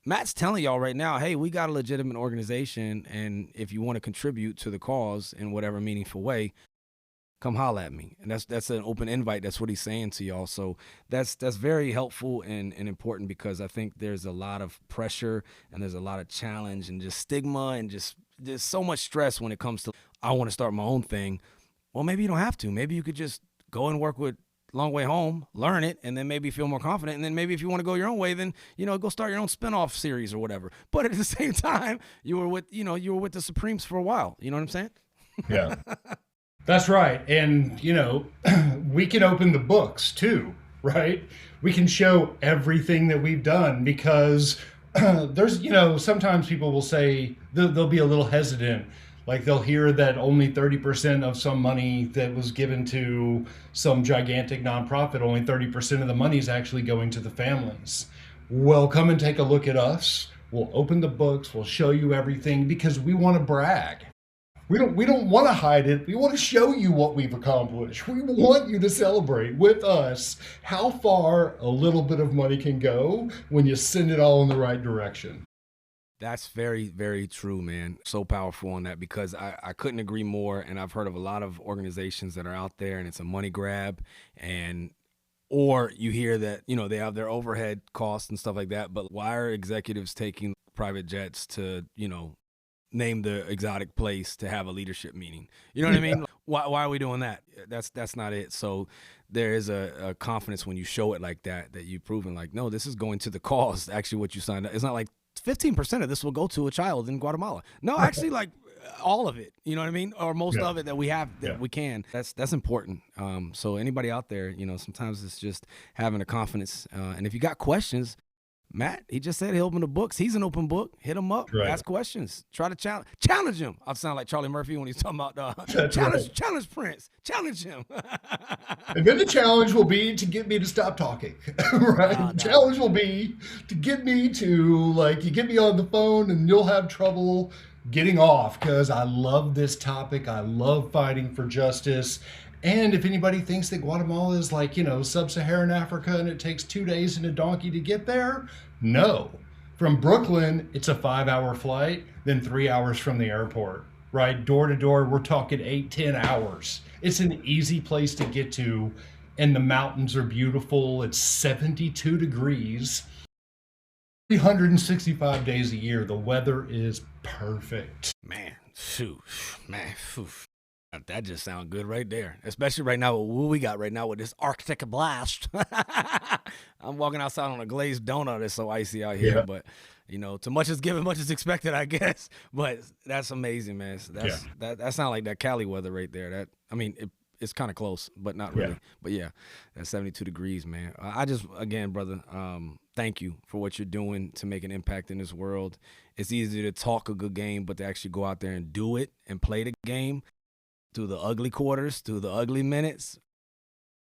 Matt's telling y'all right now, hey, we got a legitimate organization, and if you want to contribute to the cause in whatever meaningful way, come holla at me. And that's an open invite. That's what he's saying to y'all. So that's very helpful and important, because I think there's a lot of pressure and there's a lot of challenge and just stigma and just there's so much stress when it comes to, I want to start my own thing. Well, maybe you don't have to. Maybe you could just go and work with Long Way Home, learn it, and then maybe feel more confident. And then maybe if you want to go your own way, then, go start your own spinoff series or whatever. But at the same time, you were with the Supremes for a while. You know what I'm saying? Yeah. That's right. And, we can open the books too, right? We can show everything that we've done, because there's, sometimes people will say, they'll be a little hesitant. Like they'll hear that only 30% of some money that was given to some gigantic nonprofit, only 30% of the money is actually going to the families. Well, come and take a look at us. We'll open the books. We'll show you everything, because we want to brag. We don't want to hide it. We want to show you what we've accomplished. We want you to celebrate with us how far a little bit of money can go when you send it all in the right direction. That's very, very true, man. So powerful on that, because I couldn't agree more. And I've heard of a lot of organizations that are out there and it's a money grab, or you hear that, they have their overhead costs and stuff like that. But why are executives taking private jets to, name the exotic place to have a leadership meeting? You know what I mean? Why are we doing that? That's not it. So there is a confidence when you show it like that you've proven like, no, this is going to the cause. Actually, what you signed up. It's not like 15% of this will go to a child in Guatemala. No, actually, like all of it. You know what I mean? Or most of it that we have that we can. That's important. So anybody out there, sometimes it's just having a confidence. And if you got questions, Matt, he just said he'll open the books. He's an open book. Hit him up. Right. Ask questions. Try to challenge him. I sound like Charlie Murphy when he's talking about challenge Prince. Challenge him. And then the challenge will be to get me to stop talking. Right? The challenge will be to get me to, you get me on the phone and you'll have trouble getting off, because I love this topic. I love fighting for justice. And if anybody thinks that Guatemala is like, sub-Saharan Africa and it takes 2 days and a donkey to get there, no. From Brooklyn, it's a 5-hour flight, then 3 hours from the airport, right? Door to door, we're talking 8-10 hours. It's an easy place to get to and the mountains are beautiful. It's 72 degrees, 365 days a year. The weather is perfect. Man, shoot, man, phew. That just sounds good right there. Especially right now, what we got right now with this Arctic blast. I'm walking outside on a glazed donut. It's so icy out here, but you know, too much is given, much is expected, I guess. But that's amazing, man. That sounds like that Cali weather right there. It's kind of close, but not really. But yeah, that's 72 degrees, man. I just, again, brother, thank you for what you're doing to make an impact in this world. It's easy to talk a good game, but to actually go out there and do it and play the game through the ugly quarters, through the ugly minutes.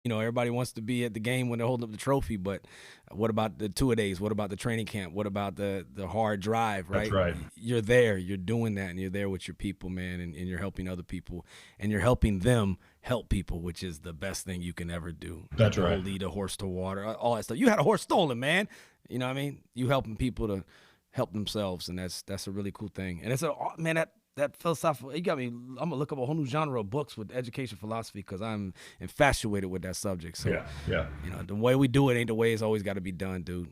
You know, everybody wants to be at the game when they're holding up the trophy, but what about the two-a-days? What about the training camp? What about the hard drive, right? That's right. You're there. You're doing that, and you're there with your people, man, and you're helping other people, and you're helping them help people, which is the best thing you can ever do. That's right. Lead a horse to water, all that stuff. You had a horse stolen, man. You know what I mean? You helping people to help themselves, and that's a really cool thing. And it's that philosophical, you got me, I'm going to look up a whole new genre of books with education philosophy because I'm infatuated with that subject. So, yeah. You know, the way we do it ain't the way it's always got to be done, dude.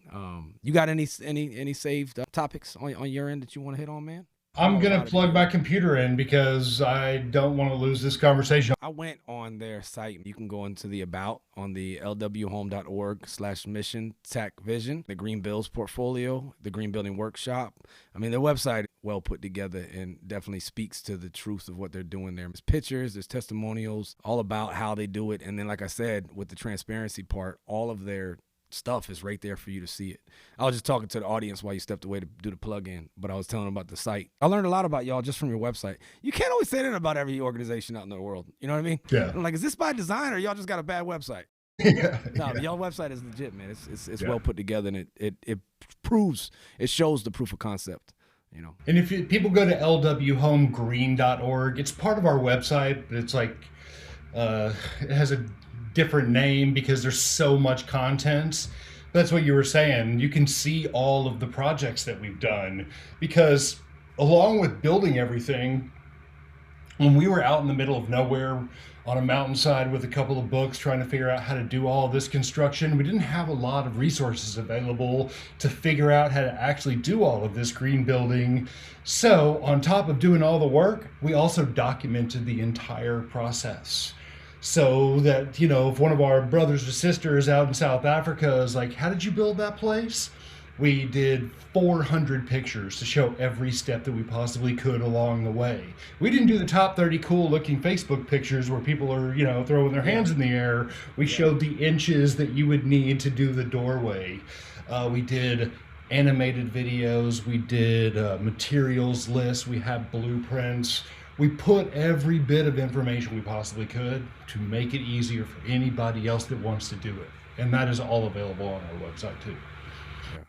You got any saved topics on your end that you want to hit on, man? I'm going to plug my computer in because I don't want to lose this conversation. I went on their site. You can go into the About on the lwhome.org/mission tech vision, the Green Bills portfolio, the Green Building Workshop. I mean, their website well put together and definitely speaks to the truth of what they're doing there. There's pictures, there's testimonials, all about how they do it. And then, like I said, with the transparency part, all of their stuff is right there for you to see it. I was just talking to the audience while you stepped away to do the plug-in, but I was telling them about the site. I learned a lot about y'all just from your website. You can't always say that about every organization out in the world. You know what I mean? Yeah. I'm like, is this by design or y'all just got a bad website? Y'all website is legit, man. It's well put together, and it shows the proof of concept. You know. And if people go to lwhomegreen.org, it's part of our website, but it's like it has a different name because there's so much content. That's what you were saying. You can see all of the projects that we've done because along with building everything, when we were out in the middle of nowhere on a mountainside with a couple of books trying to figure out how to do all of this construction, we didn't have a lot of resources available to figure out how to actually do all of this green building. So on top of doing all the work, we also documented the entire process. So that, you know, if one of our brothers or sisters out in South Africa is like, how did you build that place? We did 400 pictures to show every step that we possibly could along the way. We didn't do the top 30 cool looking Facebook pictures where people are, you know, throwing their hands in the air. We showed the inches that you would need to do the doorway. We did animated videos. We did materials lists. We have blueprints. We put every bit of information we possibly could to make it easier for anybody else that wants to do it. And that is all available on our website too. Yeah.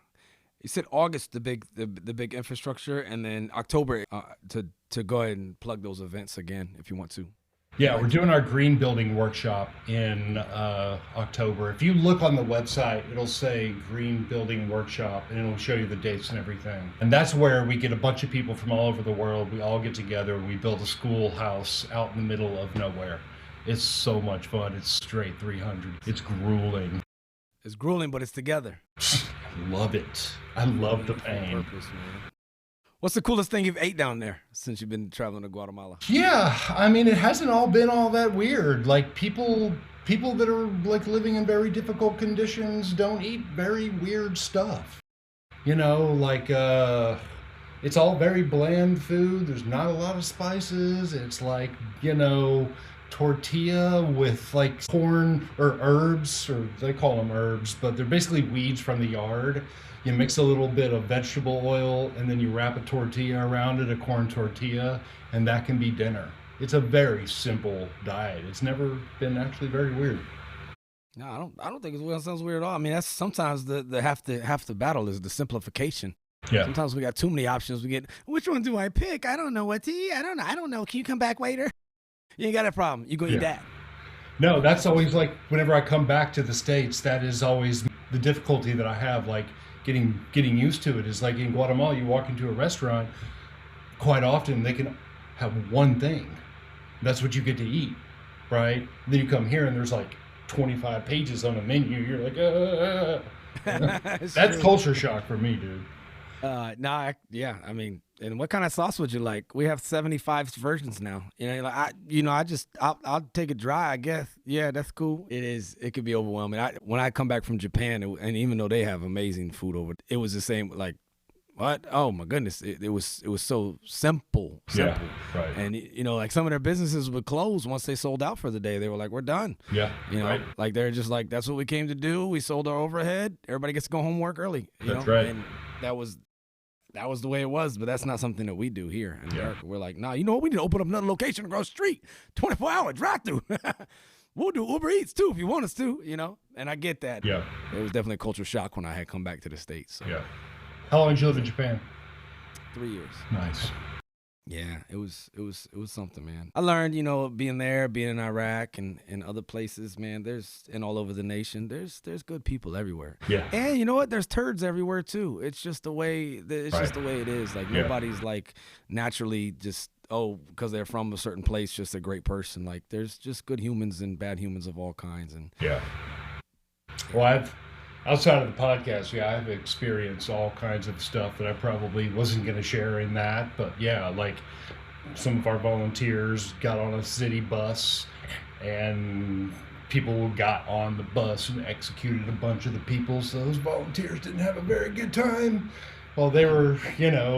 You said August, the big infrastructure, and then October to go ahead and plug those events again if you want to. Yeah, we're doing our green building workshop in October. If you look on the website, it'll say green building workshop and it'll show you the dates and everything. And that's where we get a bunch of people from all over the world. We all get together. We build a schoolhouse out in the middle of nowhere. It's so much fun. It's straight 300. It's grueling. It's grueling, but it's together. Love it. I love the pain. Purpose, man. What's the coolest thing you've ate down there since you've been traveling to Guatemala? Yeah, I mean, it hasn't all been all that weird. Like people that are like living in very difficult conditions don't eat very weird stuff. You know, like it's all very bland food. There's not a lot of spices. It's like, you know, tortilla with like corn or herbs, or they call them herbs, but they're basically weeds from the yard. You mix a little bit of vegetable oil and then you wrap a tortilla around it, a corn tortilla, and that can be dinner. It's a very simple diet. It's never been actually very weird. No, I don't think it sounds weird at all. I mean, that's sometimes the half the battle is the simplification. Yeah. Sometimes we got too many options. We get, which one do I pick? I don't know what to eat. I don't know. Can you come back later? You ain't got a problem. You gonna eat that. No, that's always like whenever I come back to the States, that is always the difficulty that I have, like getting used to it. Is like in Guatemala, you walk into a restaurant, quite often they can have one thing. That's what you get to eat, right? Then you come here and there's like 25 pages on a menu. You're like, It's that's true. culture shock for me, dude. Yeah. I mean, and what kind of sauce would you like? We have 75 versions now. I'll take it dry, I guess. Yeah, that's cool. It is. It could be overwhelming. When I come back from Japan, and even though they have amazing food over, it was the same. Like, what? Oh my goodness! It was so simple. Yeah, right. And like some of their businesses would close once they sold out for the day. They were like, "We're done." Yeah, right. Like they're just like, "That's what we came to do. We sold our overhead. Everybody gets to go home work early." That's right. And that was the way it was. But that's not something that we do here in America. We're like, "Nah, you know what? We need to open up another location across the street, 24-hour drive-through." We'll do Uber Eats too if you want us to. And I get that. Yeah, it was definitely a culture shock when I had come back to the States. So. Yeah. How long did you live in Japan? 3 years. Nice. Yeah, it was something, man. I learned, being there, being in Iraq and other places, man. And all over the nation. There's good people everywhere. Yeah. And you know what? There's turds everywhere too. It's just the way. Just the way it is. Like nobody's like naturally just because they're from a certain place, just a great person. Like there's just good humans and bad humans of all kinds. And yeah. Well, outside of the podcast, I've experienced all kinds of stuff that I probably wasn't going to share in that. But like some of our volunteers got on a city bus and people got on the bus and executed a bunch of the people. So those volunteers didn't have a very good time. Well, they were,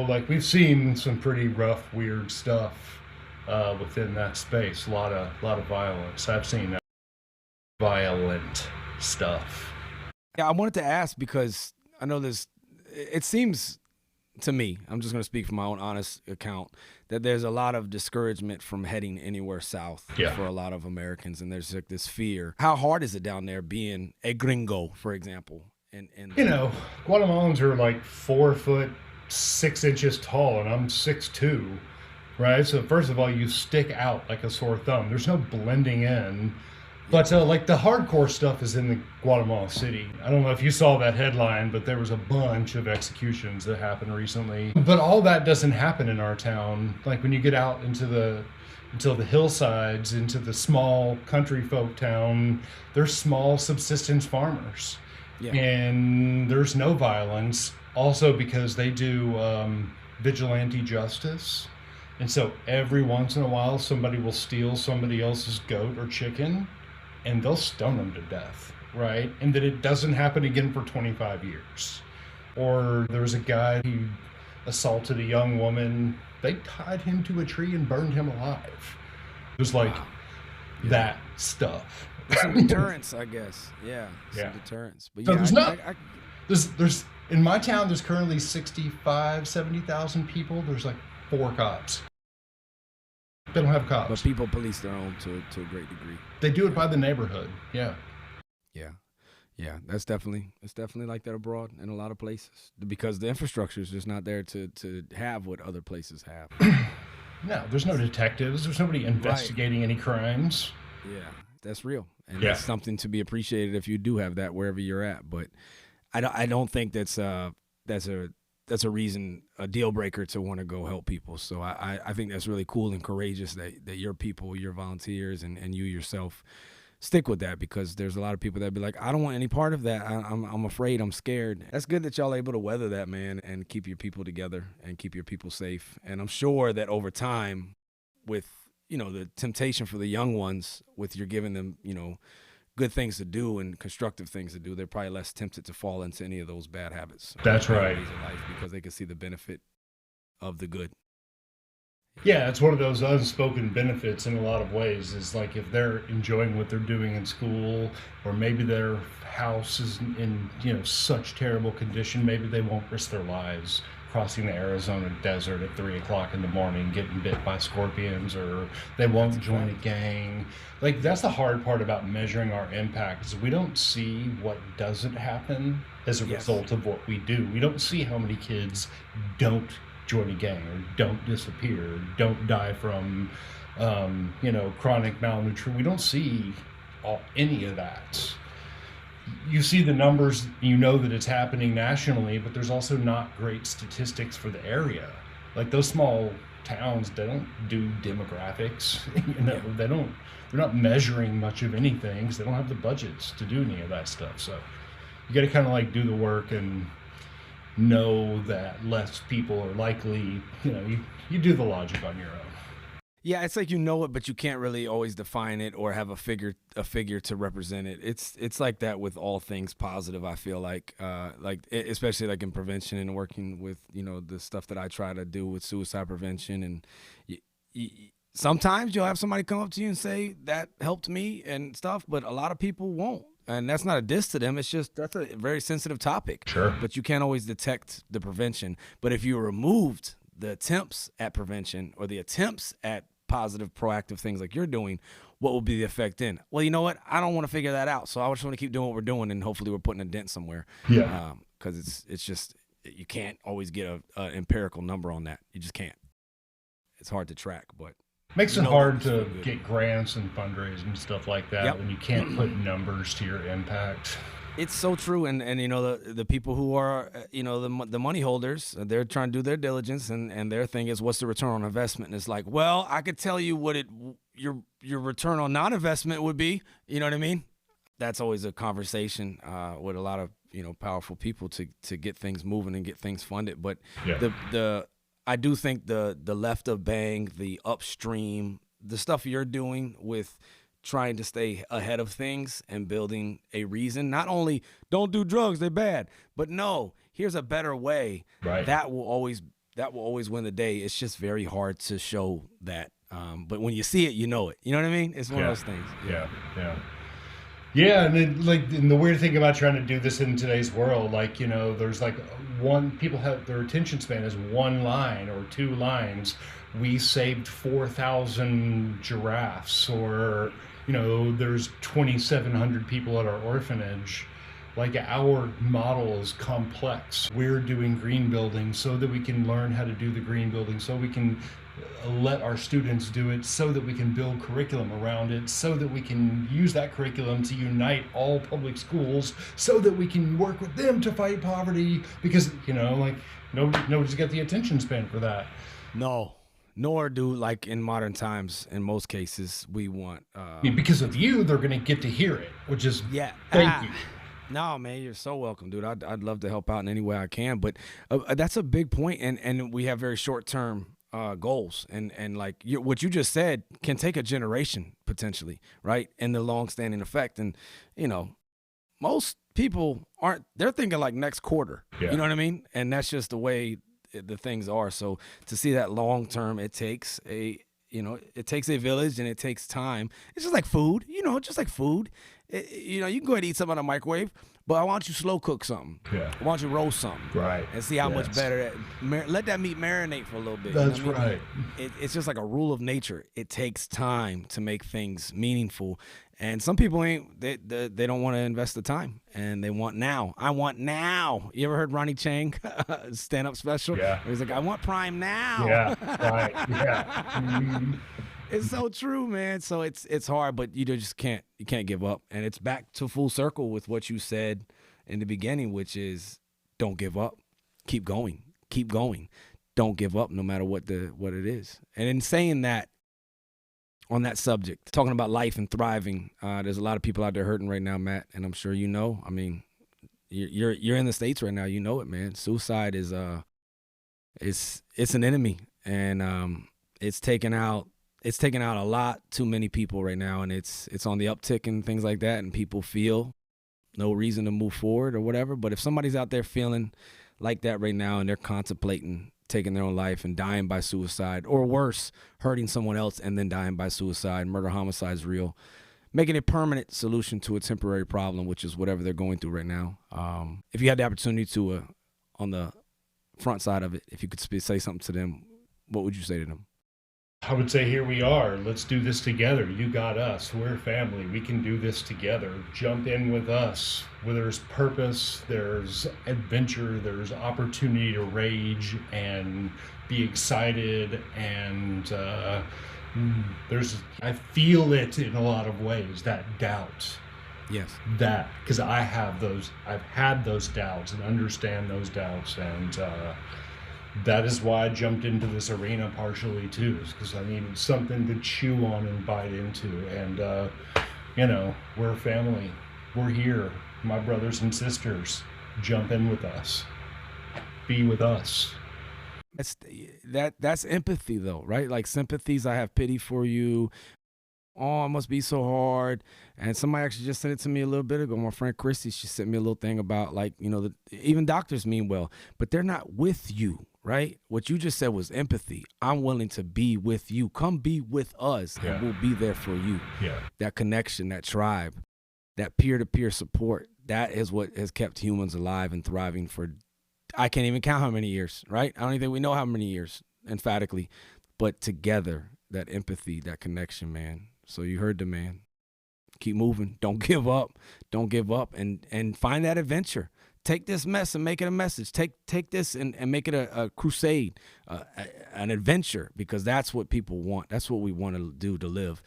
like we've seen some pretty rough, weird stuff within that space. A lot of violence. I've seen that violent stuff. Yeah, I wanted to ask because I know it seems to me, I'm just going to speak from my own honest account, that there's a lot of discouragement from heading anywhere south for a lot of Americans. And there's like this fear. How hard is it down there being a gringo, for example? Guatemalans are like 4 foot 6 inches tall and I'm 6'2", right? So first of all, you stick out like a sore thumb. There's no blending in. But like the hardcore stuff is in the Guatemala City. I don't know if you saw that headline, but there was a bunch of executions that happened recently. But all that doesn't happen in our town. Like when you get out into the hillsides, into the small country folk town, there's small subsistence farmers. Yeah. And there's no violence. Also because they do vigilante justice. And so every once in a while, somebody will steal somebody else's goat or chicken. And they'll stone them to death, right? And that it doesn't happen again for 25 years. Or there was a guy who assaulted a young woman. They tied him to a tree and burned him alive. It was like that stuff. Some deterrence, I guess. Yeah, some deterrence. But there's in my town, there's currently 70,000 people. There's like 4 cops. They don't have cops. But people police their own to a great degree. They do it by the neighborhood. Yeah. Yeah. It's definitely like that abroad in a lot of places because the infrastructure is just not there to have what other places have. No, there's no detectives. There's nobody investigating any crimes. Yeah, that's real, and that's something to be appreciated if you do have that wherever you're at. But I don't think that's a reason, a deal breaker to want to go help people. So I think that's really cool and courageous that your people, your volunteers, and you yourself stick with that because there's a lot of people that be like, I don't want any part of that. I'm afraid. I'm scared. That's good that y'all are able to weather that, man, and keep your people together and keep your people safe. And I'm sure that over time, with the temptation for the young ones, with you're giving them good things to do and constructive things to do, they're probably less tempted to fall into any of those bad habits. That's right. Because they can see the benefit of the good. Yeah, it's one of those unspoken benefits in a lot of ways. Is like if they're enjoying what they're doing in school, or maybe their house is in such terrible condition, maybe they won't risk their lives crossing the Arizona desert at 3 o'clock in the morning, getting bit by scorpions, or they won't join a gang. Like that's the hard part about measuring our impact is we don't see what doesn't happen as a result of what we do. We don't see how many kids don't join a gang or don't disappear, or don't die from, chronic malnutrition. We don't see any of that. You see the numbers, that it's happening nationally, but there's also not great statistics for the area. Like those small towns, they don't do demographics. They're not measuring much of anything because they don't have the budgets to do any of that stuff. So you got to kind of like do the work and know that less people are likely, you do the logic on your own. Yeah, it's like it, but you can't really always define it or have a figure to represent it. It's like that with all things positive. I feel like especially like in prevention and working with the stuff that I try to do with suicide prevention. And sometimes you'll have somebody come up to you and say that helped me and stuff, but a lot of people won't. And that's not a diss to them. It's just that's a very sensitive topic. Sure. But you can't always detect the prevention. But if you removed the attempts at prevention or the attempts at positive, proactive things like you're doing, what will be the effect then? Well, you know what? I don't want to figure that out. So I just want to keep doing what we're doing, and hopefully we're putting a dent somewhere. Yeah. Because it's just you can't always get an empirical number on that. You just can't. It's hard to track, but makes it hard to get grants and fundraising and stuff like that when you can't put numbers to your impact. It's so true, and the people who are the money holders, they're trying to do their diligence, and their thing is what's the return on investment, and it's like, well, I could tell you what your return on non-investment would be. You know what I mean? That's always a conversation with a lot of powerful people to get things moving and get things funded. But I do think the left of bang, the upstream, the stuff you're doing with trying to stay ahead of things and building a reason, not only don't do drugs, they're bad, but no, here's a better way. Right. That will always win the day. It's just very hard to show that. But when you see it, you know it. You know what I mean? It's one of those things. Yeah, and the weird thing about trying to do this in today's world, there's people have their attention span is one line or two lines. We saved 4,000 giraffes, or there's 2,700 people at our orphanage. Our model is complex. We're doing green building so that we can learn how to do the green building, so we can let our students do it, so that we can build curriculum around it, so that we can use that curriculum to unite all public schools, so that we can work with them to fight poverty, because nobody's got the attention span for that. No. Nor do, in modern times, in most cases, we want... because of you, they're going to get to hear it, which is... Yeah. Thank you. No, man, you're so welcome, dude. I'd love to help out in any way I can. But that's a big point, and we have very short-term goals. And what you just said can take a generation, potentially, right? And the long-standing effect. And, most people aren't... They're thinking, next quarter. Yeah. You know what I mean? And that's just the way... the things are. So to see that long term, it takes a village and it takes time. It's just like food, just like food. You can go ahead and eat something on a microwave, but I want you slow cook something. Yeah. I want you roast something. Right. And see how much better let that meat marinate for a little bit. That's right. It's just like a rule of nature. It takes time to make things meaningful. And some people they don't want to invest the time, and they want now. I want now. You ever heard Ronnie Chang stand-up special? Yeah. He's like, I want prime now. Yeah, right. Yeah. Mm-hmm. It's so true, man. So it's hard, but you can't give up. And it's back to full circle with what you said in the beginning, which is don't give up. Keep going. Keep going. Don't give up no matter what it is. And in saying that, on that subject, talking about life and thriving, there's a lot of people out there hurting right now, Matt, and I'm sure you know. I mean, you're in the States right now. You know it, man. Suicide is it's an enemy, and it's taken out a lot too many people right now, and it's on the uptick and things like that, and people feel no reason to move forward or whatever. But if somebody's out there feeling like that right now and they're contemplating taking their own life and dying by suicide, or worse, hurting someone else and then dying by suicide, murder, homicide is real. Making a permanent solution to a temporary problem, which is whatever they're going through right now. If you had the opportunity to, on the front side of it, if you could say something to them, what would you say to them? I would say, here we are. Let's do this together. You got us. We're family. We can do this together. Jump in with us. Where there's purpose, there's adventure, there's opportunity to rage and be excited. And I feel it in a lot of ways, that doubt. Yes. Because I've had those doubts and understand those doubts. And That is why I jumped into this arena partially too, is because I needed something to chew on and bite into. And, we're a family. We're here. My brothers and sisters, jump in with us. Be with us. That's empathy though, right? Like sympathies, I have pity for you. Oh, it must be so hard. And somebody actually just sent it to me a little bit ago. My friend Christy, she sent me a little thing about like, even doctors mean well, but they're not with you, right? What you just said was empathy. I'm willing to be with you. Come be with us, and we'll be there for you. Yeah. That connection, that tribe, that peer-to-peer support, that is what has kept humans alive and thriving for, I can't even count how many years, right? I don't even think we know how many years, emphatically, but together, that empathy, that connection, man. So you heard the man. Keep moving. Don't give up. Don't give up. And find that adventure. Take this mess and make it a message. Take this and make it a crusade, an adventure, because that's what people want. That's what we want to do to live.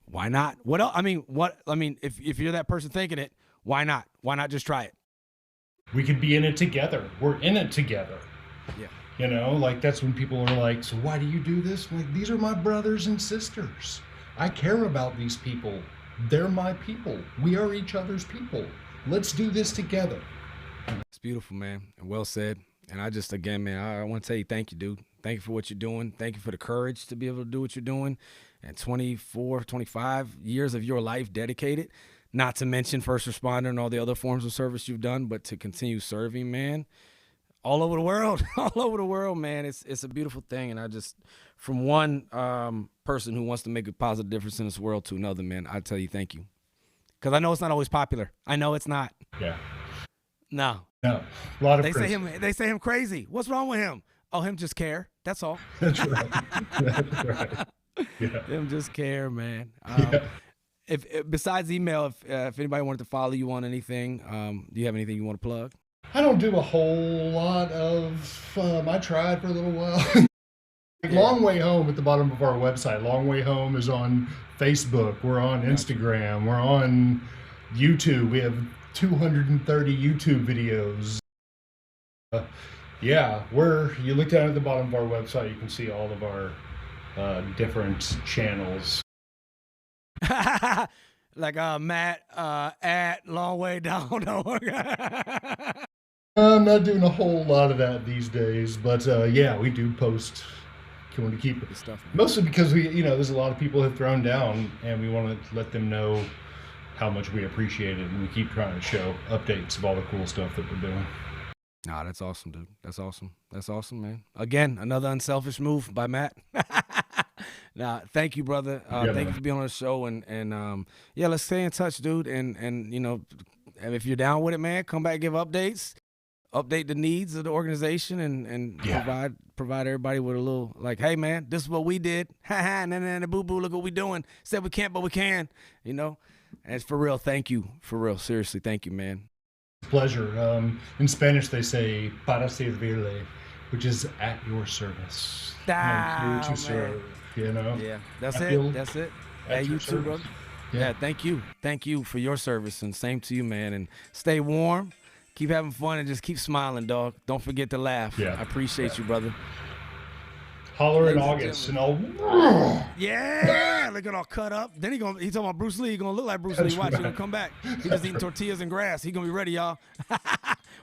Why not? What else? If you're that person thinking it, why not? Why not just try it? We could be in it together. We're in it together. Yeah. Like that's when people are like, so why do you do this? I'm like, these are my brothers and sisters. I care about these people. They're my people. We are each other's people. Let's do this together. It's beautiful, man, and well said. And I just, again, man, I want to tell you thank you, dude. Thank you for what you're doing. Thank you for the courage to be able to do what you're doing. And 24, 25 years of your life dedicated, not to mention first responder and all the other forms of service you've done, but to continue serving, man, all over the world, man. It's a beautiful thing. And I just, from one person who wants to make a positive difference in this world to another, man, I tell you thank you. Because I know it's not always popular. I know it's not. Yeah. No. A lot of they say him crazy. What's wrong with him? Oh, him just care. That's all. That's right. That's right. Yeah. Him just care, man. If besides email, if anybody wanted to follow you on anything, do you have anything you want to plug? I don't do a whole lot of. I tried for a little while. Long Way Home at the bottom of our website. Long Way Home is on Facebook. We're on Instagram. We're on YouTube. We have 230 YouTube videos. You look down at the bottom of our website, you can see all of our different channels. Like Matt at Long Way Down. I'm not doing a whole lot of that these days, but we do post. Want to keep it stuff, mostly because there's a lot of people have thrown down, and we want to let them know how much we appreciate it, and we keep trying to show updates of all the cool stuff that we're doing. Nah, that's awesome, dude. That's awesome, man. Again, another unselfish move by Matt. Nah, thank you, brother. Thank you for being on the show, and let's stay in touch, dude. And if you're down with it, man, come back, give updates. Update the needs of the organization and provide everybody with a little like, hey man, this is what we did. And boo boo, look what we doing. Said we can't, but we can. And it's for real. Thank you, for real. Seriously, thank you, man. Pleasure. In Spanish, they say "para servirle," which is at your service. I'm here to serve. Yeah, that's it. Hey, you too, brother. Yeah, thank you. Thank you for your service, and same to you, man. And stay warm. Keep having fun and just keep smiling, dog. Don't forget to laugh. Yeah. I appreciate you, brother. Holler in August and I'll. Yeah, look at all cut up. Then he talking about Bruce Lee. He gonna look like Bruce Lee. Watch, he gonna come back. He just eating tortillas and grass. He gonna be ready, y'all.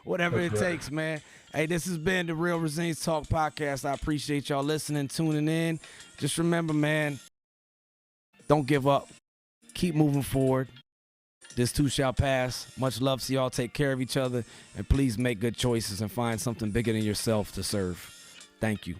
Whatever it takes, man. Hey, this has been the Real Resilience Talk podcast. I appreciate y'all listening, tuning in. Just remember, man, don't give up. Keep moving forward. This too shall pass. Much love to y'all. Take care of each other. And please make good choices and find something bigger than yourself to serve. Thank you.